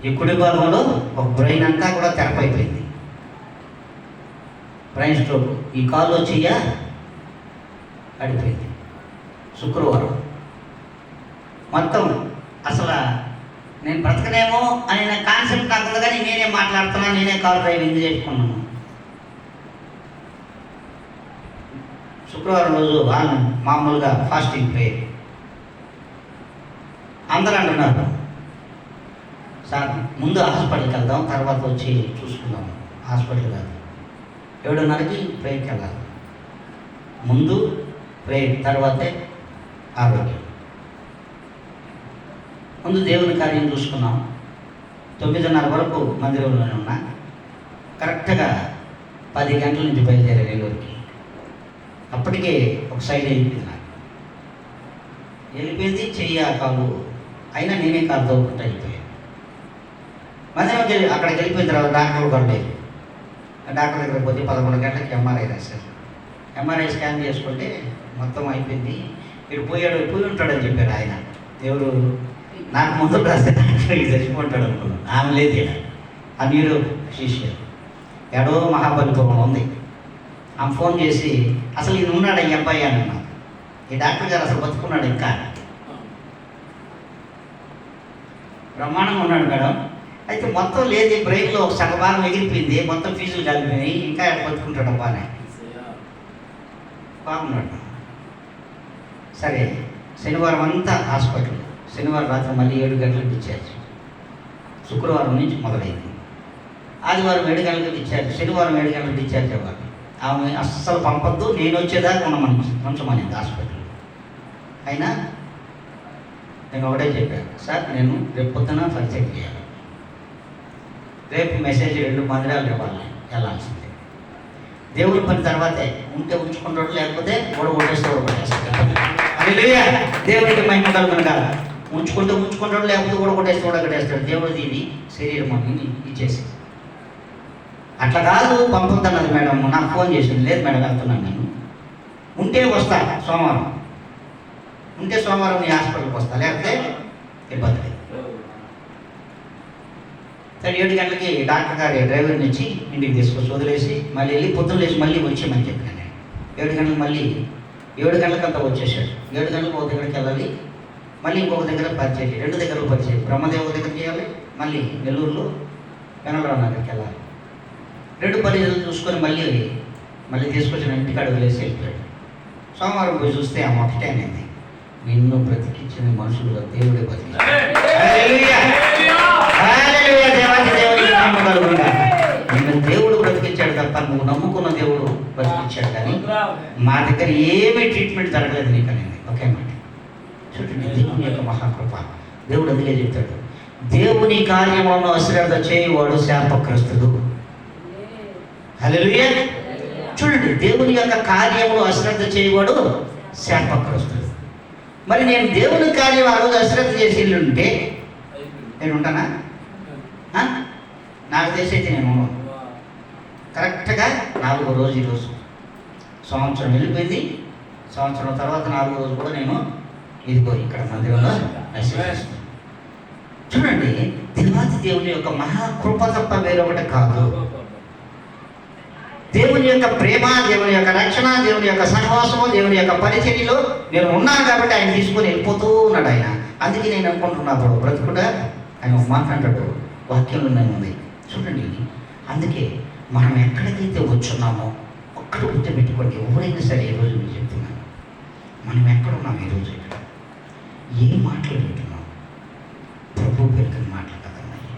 ఈ కుడి భాగంలో ఒక బ్రెయిన్ అంతా కూడా తెరపైపోయింది. Brain stroke. ఈ కాల్లో చెయ్య అడిపోయింది. శుక్రవారం మొత్తం అసలు నేను బ్రతకనేమో అనే కాన్సెప్ట్ నాకు ఉంది, కానీ నేనే మాట్లాడుతున్నాను, నేనే కార్ డ్రైవింగ్ చేసుకున్నాను. శుక్రవారం రోజు మామూలుగా ఫాస్టింగ్ ప్రేయర్. అందరూ అంటున్నారు, సార్ ముందు హాస్పిటల్కి వెళ్దాం, తర్వాత వచ్చి చూసుకుందాం. హాస్పిటల్ కాదు, 7:30కి ప్రేయర్కి వెళ్ళాలి. ముందు ప్రేయర్, తర్వాతే ఆరోగ్యం. ముందు దేవుని కార్యం చూసుకున్నాం. 9:30 వరకు మందిరంలోనే ఉన్నా. కరెక్ట్గా 10 గంటల నుంచి బయలుదేరే నెల్లూరుకి. అప్పటికే ఒక సైడ్ వెళ్ళిపోయింది, నాకు వెళ్ళిపోయింది, చెయ్యి కాలు అయినా నేనే కాలు తవ్వుకుంటూ వెళ్ళిపోయాను. మందిరంకి వెళ్ళి అక్కడికి వెళ్ళిపోయిన తర్వాత డాక్టర్లు కూడా లేదు. డాక్టర్ దగ్గరికి పోతే 11 గంటలకి ఎంఆర్ఐ రాశారు. ఎంఆర్ఐ స్కాన్ చేసుకుంటే మొత్తం అయిపోయింది, మీరు పోయి ఉంటాడని చెప్పారు ఆయన. ఎవరు? నాకు ముందు రాస్తే చచ్చిపోతాడు అనుకున్నాను. ఆమె లేదు ఈడ. ఆ మీరు శిష్యులు ఎడో మహాబలిపురం ఉంది. ఆమె ఫోన్ చేసి అసలు ఈయన ఉన్నాడు ఈ అబ్బాయి అని అన్నా. ఈ డాక్టర్ గారు అసలు బతుకున్నాడు, ఇంకా బ్రహ్మాండంగా ఉన్నాడు మేడం. అయితే మొత్తం లేదు, బ్రెయిన్లో ఒక సగభాగం ఎగిరిపోయింది, మొత్తం ఫీజులు కలిపినాయి, ఇంకా బతుకుంటాడు అబ్బానే, బాగున్నాడు. సరే, శనివారం అంతా హాస్పిటల్. శనివారం రాత్రి మళ్ళీ 7 గంటలకు డిశ్చార్జ్. శుక్రవారం నుంచి మొదలైంది. ఆదివారం 7 గంటలకు డిశ్చార్జ్, శనివారం 7 గంటలకు డిశ్చార్జ్ అవ్వాలి. ఆమె అస్సలు పంపద్దు, నేను వచ్చేదాకా ఉంచమనింది హాస్పిటల్. అయినా నేను ఒకటే చెప్పాను, సార్ నేను రేపు పొద్దున పరిచయం చేయాలి, రేపు మెసేజ్ 2 మందిరాలు ఇవ్వాలి, వెళ్ళాల్సిందే. దేవుడి పని తర్వాతే, ఉంటే ఉంచుకుంటాడు, లేకపోతే ఓడగొట్టేస్తాడు. దేవుడికి మహిమ కలుగును కాదు. ఉంచుకుంటాడు, లేకపోతే ఓడగొట్టేస్తాడు. దేవుడిది ఇది శరీరం అని ఇచ్చేసి. అట్లా కాదు, పంపుతున్నది మేడం. నాకు ఫోన్ చేసింది, లేదు మేడం వెళ్తున్నాను నేను, ఉంటే వస్తా సోమవారం, ఉంటే సోమవారం నీ హాస్పిటల్కి వస్తా, లేకపోతే ఇబ్బంది లేదు. సరే 7 గంటలకి డాక్టర్ గారి డ్రైవర్ని ఇచ్చి ఇంటికి తీసుకొచ్చి వదిలేసి మళ్ళీ వెళ్ళి పొద్దున్న లేచి మళ్ళీ వచ్చేయమని చెప్పాను నేను. 7 గంటలకు మళ్ళీ 7 గంటలకంతా వచ్చేసాడు. 7 గంటలకు ఒక దగ్గరికి వెళ్ళాలి, మళ్ళీ ఇంకొక దగ్గర పరిచయం, 2 దగ్గరలో పరిచయం. బ్రహ్మదేవ దగ్గర చేయాలి, మళ్ళీ నెల్లూరులో వెనలరావు దగ్గరికి వెళ్ళాలి. 2 పరిచయాలు చూసుకొని మళ్ళీ తీసుకొచ్చిన ఇంటికి వదిలేసి వెళ్ళిపోయాడు. సోమవారం పోయి చూస్తే ఆ ఒకటే అనేది, నిన్ను బ్రతికించిన మనుషులుగా దేవుడే బతికించాడు. నిన్ను దేవుడు బ్రతికించాడు తప్ప నువ్వు నమ్ముకున్న దేవుడు బ్రతికించాడు. కానీ మా దగ్గర ఏమీ ట్రీట్మెంట్ జరగలేదు నీకు అనేది ఒకే మాట. చూడండి, దేవుని యొక్క మహాకృప. దేవుడు అందుకే చెప్తాడు, దేవుని కార్యములను అశ్రద్ధ చేయవాడు శాపగ్రస్తుడు. హల్లెలూయా. చూడండి, దేవుని యొక్క కార్యములు అశ్రద్ధ చేయవాడు శాపగ్రస్తుడు. మరి నేను దేవుని కార్యం ఆ రోజు అశ్రద్ధ చేసి ఉంటే నేను ఉంటానా? నాకు తెలిసైతే నేను కరెక్ట్గా 4వ రోజు ఈరోజు. సంవత్సరం వెళ్ళిపోయింది. సంవత్సరం తర్వాత 4వ రోజు కూడా నేను ఇదిగో ఇక్కడ మందిరంలో మెసేజ్. చూడండి, దేవాది దేవుని యొక్క మహాకృప తప్ప వేరొకటి కాదు. దేవుని యొక్క ప్రేమ, దేవుని యొక్క రక్షణ, దేవుని యొక్క సహవాసము, దేవుని యొక్క పరిచర్యలో నేను ఉన్నాను కాబట్టి ఆయన తీసుకొని వెళ్ళిపోతూ ఉన్నాడు ఆయన. అందుకే నేను అనుకుంటున్నాను, బ్రతుకుడా ఆయన మాట్లాడాడు, వాక్యంలో ఉంది. చూడండి, అందుకే మనం ఎక్కడికైతే వచ్చున్నామో ఒక్కటి గుర్తుపెట్టుకోండి. ఎవరైనా సరే ఈరోజు మీరు చెప్తున్నాను, మనం ఎక్కడున్నాం ఈరోజు? ఇక్కడ ఏ మాటలు వింటున్నాం? ప్రభు పలికిన మాటలు కదన్నాయి,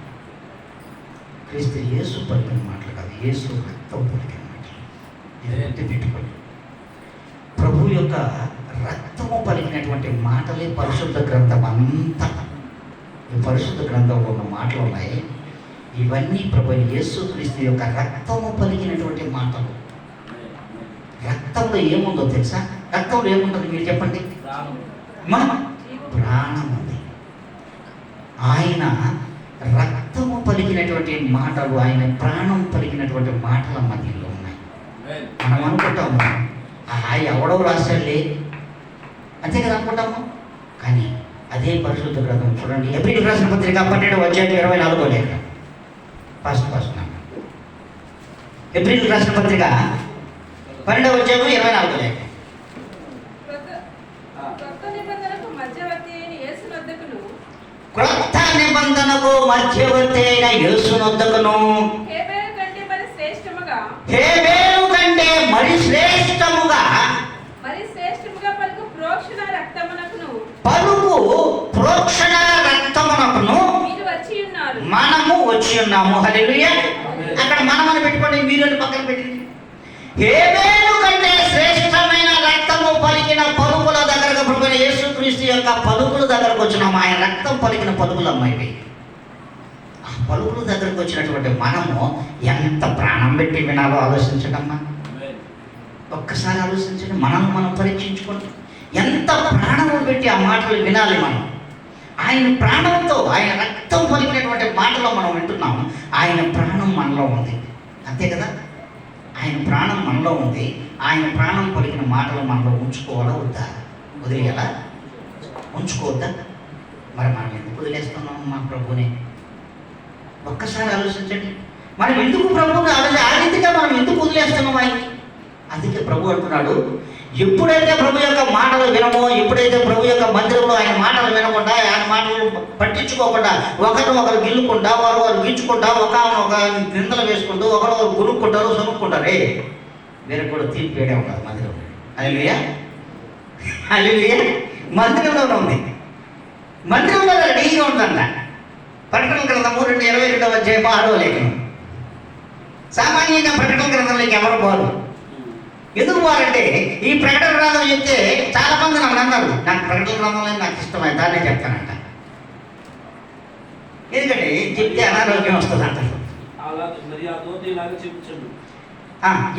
క్రీస్తు యేసు పలికిన మాటలు కాదు, యేసు రక్తం పలికిన మాటలు. ఇది గుర్తుపెట్టుకోండి. ప్రభు యొక్క రక్తము పలికినటువంటి మాటలే పరిశుద్ధ గ్రంథం అంతా. ఈ పరిశుద్ధ గ్రంథంలో ఉన్న మాటలు ఉన్నాయి. ఇవన్నీ ప్రభు యేసు క్రీస్తు యొక్క రక్తము పలికినటువంటి మాటలు. రక్తంలో ఏముందో తెలుసా? రక్తంలో ఏముంటుంది మీరు చెప్పండి? ప్రాణం ఉంది. ఆయన రక్తము పలికినటువంటి మాటలు, ఆయన ప్రాణం పలికినటువంటి మాటల మధ్యలో ఉన్నాయి. మనం అనుకుంటాము ఎవడో రాశాడులే అంతే కదా అనుకుంటాము. కానీ అదే పరిశుద్ధ గ్రంథం చూడండి, హెబ్రీయులకు రాసిన పత్రిక 12:24 లేఖ. ఫస్ట్ హెబ్రీయులకు రాసిన పత్రిక 12:24 లేఖ. క్రొత్త నిబంధనకు మధ్యవర్తి అయిన యేసునొద్దకును హేబేలు కంటే మరి శ్రేష్టముగా పలుకు ప్రోక్షణ రక్తమునకును మనము వచ్చి ఉన్నాము. హల్లెలూయా. అక్కడ మనం అని పెట్టుకోండి, మీరు పక్కన పెట్టింది. హేబేలు కంటే శ్రేష్టమైన రక్తము పలికిన పలుకుల దగ్గరకు ప్రభువైన యేసుక్రీస్తు యొక్క పలుకుల దగ్గరకు వచ్చినాము. ఆయన రక్తం పలికిన పలుకులు అమ్మాయి. ఆ పలుకుల దగ్గరకు వచ్చినటువంటి మనము ఎంత ప్రాణం పెట్టి వినాలో ఆలోచించడమ్మా. ఒక్కసారి ఆలోచించండి, మనల్ని మనం పరీక్షించుకోండి. ఎంత ప్రాణము పెట్టి ఆ మాటలు వినాలి మనం. ఆయన ప్రాణంతో, ఆయన రక్తం పలికినటువంటి మాటలో మనం వింటున్నాము. ఆయన ప్రాణం మనలో ఉంది, అంతే కదా? ఆయన ప్రాణం మనలో ఉంది. ఆయన ప్రాణం పలికిన మాటలు మనలో ఉంచుకోవాలా వద్దా? వదిలేయాలా? ఉంచుకోవద్దా? మరి మనం ఎందుకు వదిలేస్తున్నాం మా ప్రభుని? ఒక్కసారి ఆలోచించండి. మనం ఎందుకు ప్రభువుని ఆ రీతిగా మనం ఎందుకు వదిలేస్తున్నాం ఆయన్ని? అందుకే ప్రభు అంటున్నాడు, ఎప్పుడైతే ప్రభు యొక్క మాటలు వినమో, ఎప్పుడైతే ప్రభు యొక్క మందిరంలో ఆయన మాటలు వినకుండా, ఆయన మాటలు పట్టించుకోకుండా, ఒకరు గిల్లుకుంటా, వారు గీచుకుంటా, ఒక నిందలు వేసుకుంటూ, ఒకరు కొనుక్కుంటారు, సొనుక్కుంటారే, వీరికి కూడా తీర్పు వేయడం ఉండదు మందిరం. హల్లెలూయా, హల్లెలూయా. మందిరంలోనే ఉంది, మందిరంలో రెడీగా ఉందంట. ప్రకటన గ్రంథము 22వ అధ్యాయం 6వ లేఖనం. సామాన్యంగా ప్రకటన గ్రంథంలోకి ఎవరు పోరు. ఎందుకు పోరంటే, ఈ ప్రకటన గ్రంథం చెప్తే చాలా మంది నన్ను అన్నారు, నాకు ప్రకటన గ్రంథంలో నాకు ఇష్టమైంది దాన్నే చెప్తానంట. ఎందుకంటే చెప్తే అనారోగ్యం వస్తుంది అంటారు.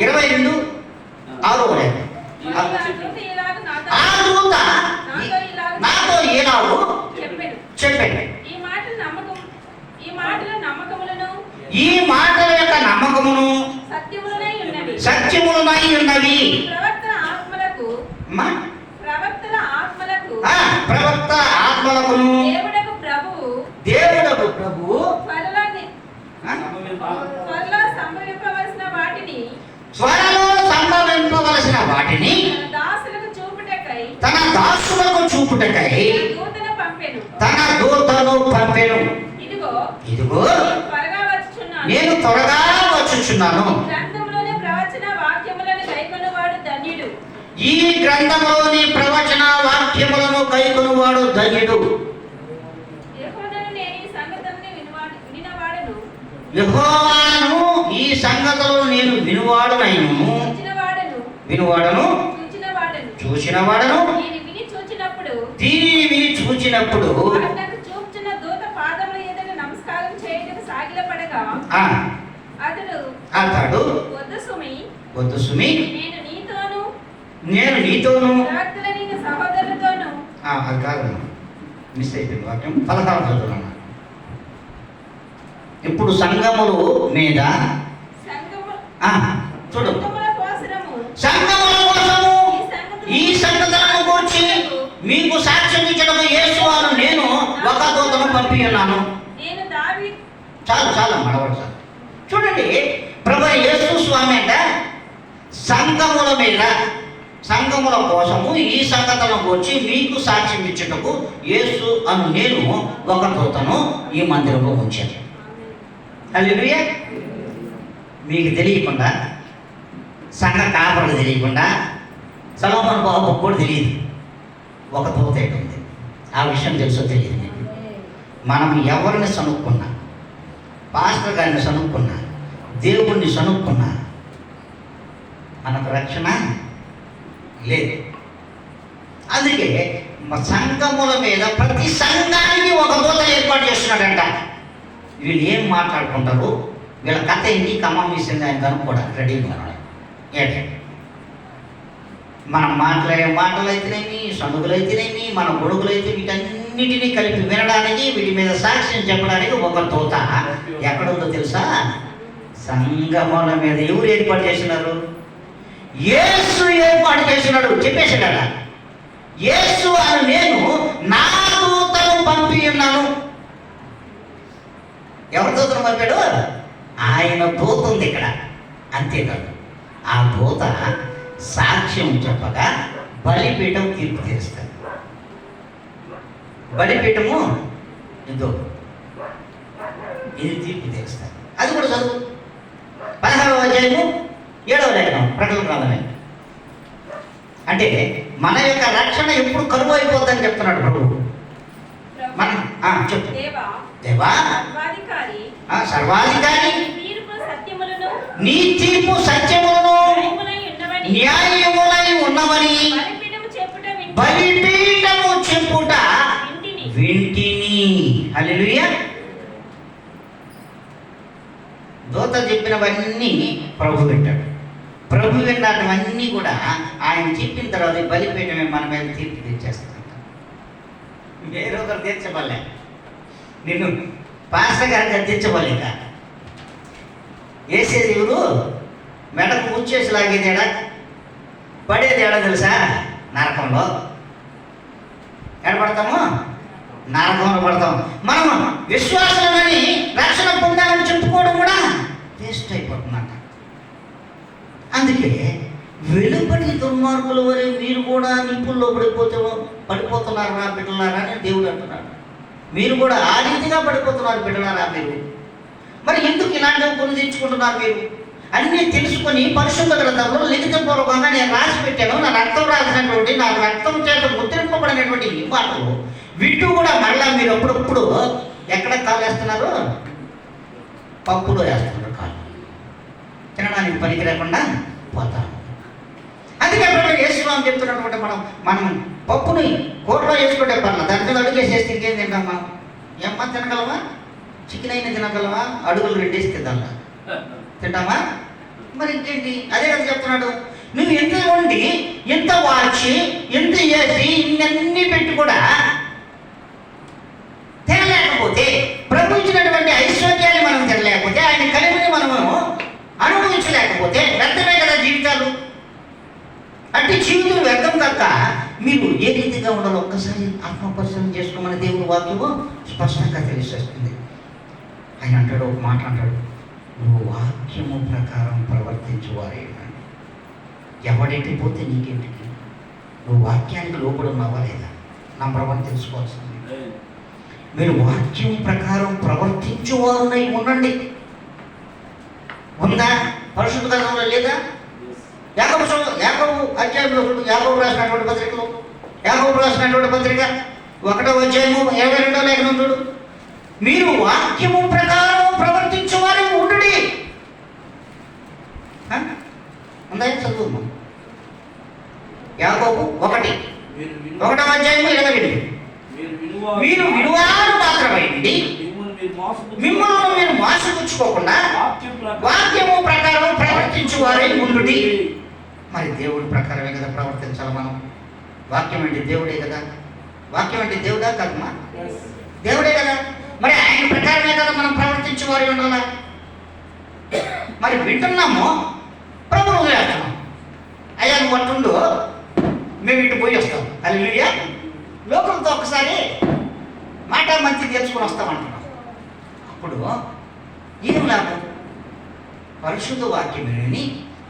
22:6 లేఖనం. ఆ దూత నాతో ఇలాగు చెప్పాడు, ఈ మాటల యొక్క నమ్మకమును సత్యములనై ఉన్నవి. ప్రవక్త ఆత్మలకును దేవుడకు ప్రభువు త్వరలో సంభవింపవలసిన వాటిని తన దాసులకు చూపుటకై తన దూతను పంపెను. ఇదిగో నేను త్వరగా వచ్చుచున్నాను. ఈ గ్రంథంలోని ప్రవచన వాక్యములను కైకొనువాడు ధన్యుడు. యెహోవాను ఈ సంగతులను నేను వినువాడను, చూచినవాడను. దీనిని విని చూచినప్పుడు అతడు వద్దు సుమి, నేను నీతోను. అది కాదు, మిస్ అయిపోయింది వాక్యం. 16వ చదువుతున్నా. ఇప్పుడు సంఘములు మీద చూడు, సంఘముల కోసము ఈ సంగతులను గూర్చి మీకు సాక్ష్యం ఇచ్చడం యేసు అను నేను ఒక దూతను పంపి ఉన్నాను. చాలా మడవడు సార్. చూడండి, ప్రభు యేసు స్వామి అంట సంఘముల మీద, సంఘముల కోసము ఈ సంగతులను గూర్చి మీకు సాక్ష్యం ఇచ్చుటకు యేసు అను నేను ఒక దూతను ఈ మందిరంలో ఉంచాను. హల్లెలూయా. మీకు తెలియకుండా, సంఘ కాపరులకు తెలియకుండా, సొలొమోను బాబుకు కూడా తెలియదు ఒక దూత ఉంది. ఆ విషయం తెలుసో తెలియదు. మనం ఎవరిని సనుక్కున్నా, పాస్టర్ గారిని సనుక్కున్నా, దేవుణ్ణి సనుక్కున్నా, మనకు రక్షణ లేదు. అందుకే సంఘముల మీద ప్రతి సంఘానికి ఒక దూత ఏర్పాటు చేస్తున్నాడంట. వీళ్ళు ఏం మాట్లాడుకుంటారు, వీళ్ళ కథ ఏంటి, ఖమ్మం విషయంగా ఆయన కనుక్కోవడానికి రెడీగా ఉన్నాడు. ఏంటి మనం మాట్లాడే మాటలు అయితేనేమి, సనుగులు అయితేనేమి, మన గొడుగులు అయితే, వీటన్నిటినీ కలిపి వినడానికి, వీటి మీద సాక్ష్యం చెప్పడానికి ఒక దూత ఎక్కడుందో తెలుసా? సంగముల మీద. ఎవరు ఏర్పాటు చేసినారు? యేసు ఏర్పాటు చేసినాడు. చెప్పేసాడు కదా, యేసు అని నేను నా దూతను పంపి ఉన్నాను. ఎవరి దూతను పంపాడు? ఆయన దూత ఉంది ఇక్కడ. అంతేకాదు, ఆ దూత సాక్ష్యం చెప్పగా బలిపీఠం తీర్పు తీరుస్తారు. బలిపీఠము ఇదో, ఇది తీర్పు తీరుస్తారు. అది కూడా చదువు. 16వ అధ్యాయము 7వ లేఖనం ప్రకటన గ్రంథమే. అంటే మన యొక్క రక్షణ ఎప్పుడు కరువు అయిపోద్దని చెప్తున్నాడు ప్రభు. మనం చెప్పు. దేవా సర్వాధికారి, నీ తీర్పు సత్యములను న్యాయములై ఉన్నవని బలిపీఠము చెప్పుట వింటిని. హల్లెలూయా. దూత చెప్పినవన్నీ ప్రభు వింటాడు. ప్రభు విన్నవన్నీ కూడా ఆయన చెప్పిన తర్వాత బలిపీఠమే మన మీద తీర్పు తెచ్చేస్తాడు. వేరే ఒకరు తీర్చబడలే, నిన్ను పాస్టర్ గారికి తీర్చబడలేక వేసేది ఎవరు? మెడకు ముచ్చేసి లాగేదేడా, పడేది ఏడా తెలుసా? నరకంలో. ఎడపడతాము, నరకంలో పడతాం. మనం విశ్వాసమని రక్షణ పొందాలని చెప్పుకోవడం కూడా వేస్ట్ అయిపోతుందంట. అందుకే వెలుపటి దుర్మార్గుల వరే మీరు కూడా నిప్పుల్లో పడిపోతున్నారా బిడ్డలారా అని దేవుడు అంటున్నాడు. మీరు కూడా ఆ రీతిగా పడిపోతున్నారు బిడ్డలారా మీరు. మరి ఎందుకు ఇలాంటివి కొని తెచ్చుకుంటున్నారు మీరు? అన్నీ తెలుసుకొని పరిశుద్ధ గ్రంథంలో లిఖితపూర్వకంగా నేను రాసి పెట్టాను. నా రక్తం రాసినటువంటి, నా రక్తం చేత ముద్రింపబడినటువంటి ఈ మాటలు వింటూ కూడా మళ్ళా మీరు అప్పుడప్పుడు ఎక్కడ కాలు వేస్తున్నారు? పప్పులో వేస్తున్నారు కాలు. తినడానికి పనికి లేకుండా పోతాం. అందుకే యేసుస్వామి చెప్తున్నటువంటి మనం పప్పుని కూరలో వేసుకుంటే పర్లేదు, దాని మీద అడుగు వేసేస్తే ఇంకేం తింటాం మనం? ఏమ్మా తినగలమా? చికెన్ అయినా తినగలమా? అడుగులు రెండేసి తిందామా? తింటామా? మరి ఇంకేంటి? అదే కదా చెప్తున్నాడు. నువ్వు ఎంత వండి, ఎంత వాచి, ఎంత వేసి ఇవన్నీ పెట్టి కూడా తినలేకపోతే, ప్రభు ఇచ్చినటువంటి ఐశ్వర్యాన్ని మనం తినలేకపోతే, ఆయన కలిమిని మనము అనుభవించలేకపోతే వ్యర్థమే కదా జీవితాలు. అంటే జీవితం వ్యర్థం తప్ప మీరు ఏ రీతిగా ఉండాలో ఒక్కసారి ఆత్మపరిశీలన చేసుకోమని దేవుని వాక్యము స్పష్టంగా తెలియజేస్తుంది. ఆయన అంటాడు, ఒక మాట అంటాడు, నువ్వు వాక్యము ప్రకారం ప్రవర్తించువారేనండి. ఎవడెంటి పోతే నీకేంటికి? నువ్వు వాక్యానికి లోపడి ఉన్నావా లేదా? నంబర్ 1 తెలుసుకోవాల్సింది. మీరు వాక్యం ప్రకారం ప్రవర్తించువారునై ఉండండి. ఉందా? పరిశుద్ధ గ్రంథంలో లేదా? యాకోబు అధ్యాయంలో, యాకోబు రాసినటువంటి పత్రికలో, యాకోబు రాసినటువంటి పత్రిక 1వ అధ్యాయము 22వ లేఖనం చూడు. మీరు వాక్యము ప్రకారం ప్రవర్తించువారు ఉండుడి. ఉందా? చదువు. యాకోబు 1వ అధ్యాయము 22. మీరు వినువారు మాత్రమైంది, మిమ్మల్ని మీరు మోసపుచ్చుకోకుండా వాక్యము ప్రకారం ప్రవర్తించువారై ఉండుడి. మరి దేవుడి ప్రకారమే కదా ప్రవర్తించాలి మనం. వాక్యం అంటే దేవుడే కదా. వాక్యం అంటే దేవుడా కదమ్మా? దేవుడే కదా. మరి ఆయన ప్రకారమే కదా మనం ప్రవర్తించేవారు ఉండాలా. మరి వింటున్నాము, ప్రభువు వదిలేస్తున్నాం. అయ్యా నువ్వు అట్టుండు, మేము ఇటు పోయి వస్తాం. హల్లెలూయా. లోకంతో ఒకసారి మాట మంచి తెలుసుకొని వస్తామంటున్నాం. అప్పుడు ఏం లాభం? పరిశుద్ధ వాక్యం విని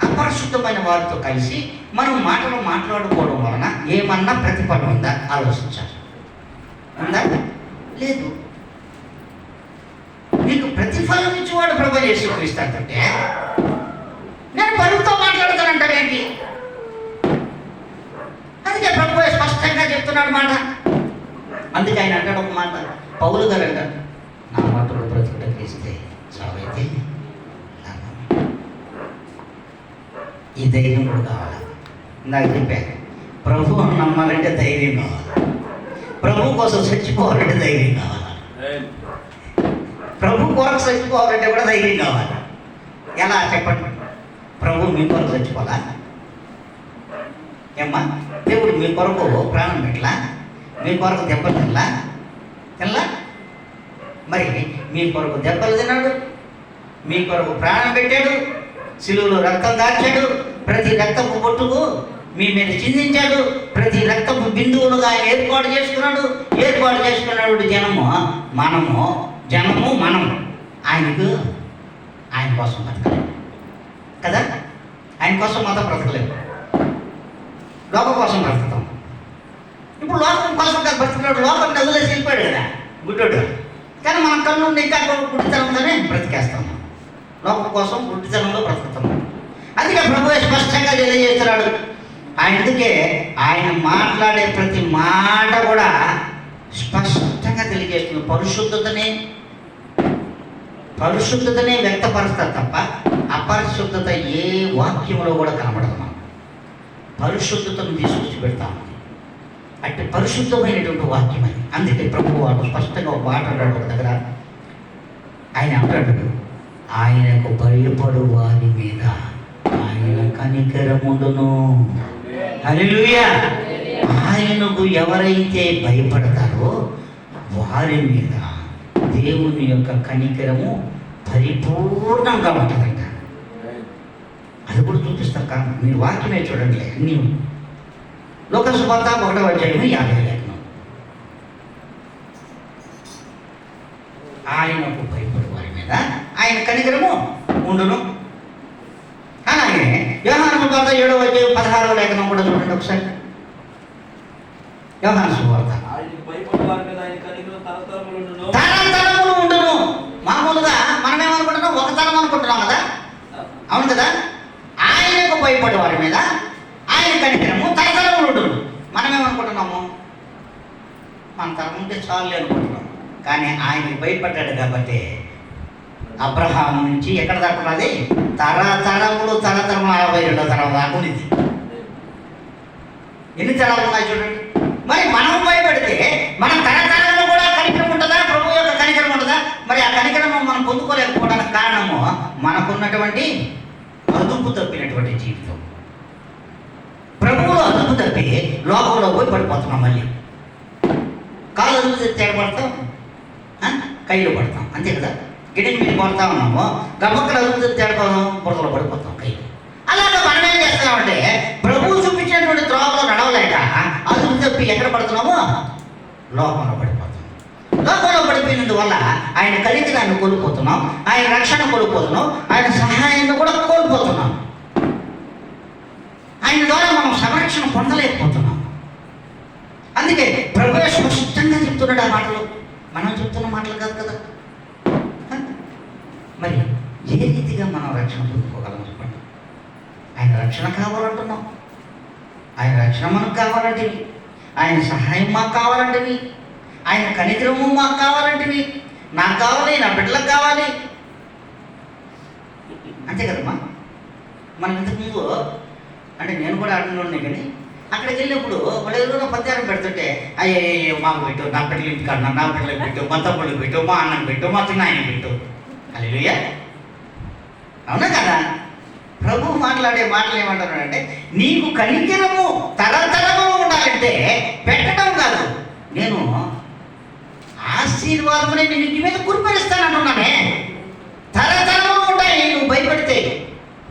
అపరిశుద్ధమైన వారితో కలిసి మనం మాటలు మాట్లాడుకోవడం వలన ఏమన్నా ప్రతిఫలం ఉందా? ఆలోచించాలి. ఉందా? లేదు. నీకు ప్రతిఫలం ఇచ్చేవాడు ప్రభు యేసుక్రీస్తాడంటే నేను పరువుతో మాట్లాడతానంటాడేంటి? అందుకే ప్రభు స్పష్టంగా చెప్తున్నాడు మాట. అందుకే ఆయన అంటాడు ఒక మాట, పౌలు గారు అంటాడు, నా మాటలు బ్రతుకుటకు ఇస్తే చావైతే ఈ ధైర్యం కూడా కావాలి. ఇందాక చెప్పాను, ప్రభువు నమ్మాలంటే ధైర్యం కావాలి. ప్రభు కోసం చచ్చిపోవాలంటే ధైర్యం కావాలి. ప్రభు కొరకు చచ్చిపోవాలంటే కూడా ధైర్యం కావాలి. ఎలా చెప్పండి? ప్రభు మీ కొరకు చచ్చిపోవాలా? ఏమ్మా? దేవుడు మీ కొరకు ప్రాణం పెట్టలా? మీ కొరకు దెబ్బలు తినలా? మరి మీ కొరకు దెబ్బలు తిన్నాడు, మీ కొరకు ప్రాణం పెట్టాడు, శిలువలో రక్తం దాచాడు, ప్రతి రక్తపు బొట్టుకు మీ మీద చిందించాడు, ప్రతి రక్తపు బిందువులుగా ఆయన ఏర్పాటు చేసుకున్నాడు. మనము ఆయనకు, ఆయన కోసం బ్రతకలేము కదా. ఆయన కోసం మాత్రం బ్రతకలేము, లోకం కోసం బ్రతుకుతాం. ఇప్పుడు లోకం కోసం బ్రతికినాడు, లోకం వదిలేసి వెళ్ళిపోయాడు కదా గుడ్డోడు. కానీ మన కళ్ళు ఇంకా గుడ్డితనంతోనే బ్రతికేస్తాం. లోకం కోసం గుడ్డితనంలో బ్రతుకుతాం. అందుకే ప్రభు స్పష్టంగా తెలియజేస్తున్నాడు. అందుకే ఆయన మాట్లాడే ప్రతి మాట కూడా స్పష్టంగా తెలియజేస్తుంది. పరిశుద్ధతనే వ్యక్తపరుస్తారు తప్ప అపరిశుద్ధత ఏ వాక్యంలో కూడా కనబడదు. మనం పరిశుద్ధతను తీసుకొచ్చి పెడతాము. అంటే పరిశుద్ధమైనటువంటి వాక్యం అది. అందుకే ప్రభు వాడు స్పష్టంగా ఒక మాట అంటాడు ఒక దగ్గర. ఆయన అంటాడు, ఆయనకు భయపడు వారి మీద ఆయన కనికరముండును. హల్లెలూయా. ఆయనకు ఎవరైతే భయపడతారో వారి మీద దేవుని యొక్క కనికరము పరిపూర్ణంగా ఉంటుందంట. అది కూడా చూపిస్తారు. కానీ మీరు వాక్యమే చూడండి. అన్నీ లోక సువార్త 1వ అధ్యాయం 50వ లేఖనం. ఆయనకు భయపడే వారి మీద ఆయన కనికరము ఉండును. అలాగే యోహాను సువార్త 7వ అధ్యాయం 16వ లేఖనం కూడా చూడండి ఒకసారి. యోహాను సువార్త తరతరములు ఉండును. మామూలుగా మనం ఏమనుకుంటున్నాం, ఒక తరం అనుకుంటున్నాం కదా, అవును కదా. ఆయనకు భయపడే వారి మీద ఆయన కనికరము తరతరములు ఉండును. మనం ఏమనుకుంటున్నాము, మన తరం ఉంటే చాలు అనుకుంటున్నాం. కానీ ఆయనకు భయపడ్డాడు కాబట్టి అబ్రహాము నుంచి ఎక్కడ దాకా ఉన్నది, తరతరములు 42వ తరం దాకా ఉంది. ఎన్ని తరాలు ఉన్నాయి చూడండి. మరి మనం భయపడితే మన తరతరాలు కూడా కనికరం ఉంటుందా, ప్రభు యొక్క కనికరం ఉంటుందా? మరి ఆ కనికరము మనం పొందుకోలేకపోవడానికి కారణము మనకున్నటువంటి అదుపు తప్పినటువంటి జీవితం. ప్రభువులో అదుపు తప్పి లోకంలో పోయి పడిపోతున్నాం. మళ్ళీ కాలు అదుపు తేడపడతాం, కైలో పడతాం, అంతే కదా. గిడెని మీద పడతా ఉన్నాము, గమ్మక్కలు అదుపు తేడపోదాం, బురదలో పడిపోతాం కైలు. అలాగే మనం ఏం చేస్తున్నామంటే ప్రభువు చూపించినటువంటి త్రోవలో నడవలేక అదుపు తప్పి ఎక్కడ పడుతున్నామో లోకంలో పడిపోతాం. లోకంలో పడిపోయినందువల్ల ఆయన కనికరాన్ని కోల్పోతున్నాం, ఆయన రక్షణ కోల్పోతున్నాం, ఆయన సహాయాన్ని కూడా కోల్పోతున్నాం. ఆయన ద్వారా మనం సంరక్షణ పొందలేకపోతున్నాం. అందుకే ప్రభువే స్పష్టంగా చెప్తున్నాడు ఆ మాటలు, మనం చెప్తున్న మాటలు కాదు కదా. మరి ఏ రీతిగా మనం రక్షణ పొందుకోగలం చెప్పండి. ఆయన రక్షణ కావాలంటున్నాం, ఆయన రక్షణ మనకు కావాలంటివి, ఆయన సహాయం మాకు కావాలంటివి, ఆయన కనికరము మాకు కావాలంటివి. నాకు కావాలి, నా బిడ్డలకు కావాలి, అంతే కదమ్మా. మనం ఇంతకుముందు అంటే నేను కూడా అడుగునే, కానీ అక్కడికి వెళ్ళినప్పుడు వాళ్ళు ఏదో పత్యారం పెడుతుంటే అయ్యే మాకు పెట్టు, నా బిడ్డలు ఇంటికాడ, నా బిడ్డలకు పెట్టు, మా తమ్ముళ్ళకి పెట్టు, మా అన్నకు పెట్టు, మా చిన్నాయనకి పెట్టు. హల్లెలూయా, అవునా కదా. ప్రభు మాట్లాడే మాటలు ఏమంటున్నాడంటే నీకు కనికరము తరతరము ఉండాలంటే పెట్టడం కాదు, నేను ఆశీర్వాదమునే నేను ఇంటి మీద కురిపరిస్తానంటున్నానే. తరతరము ఉంటాయి నువ్వు భయపడితే,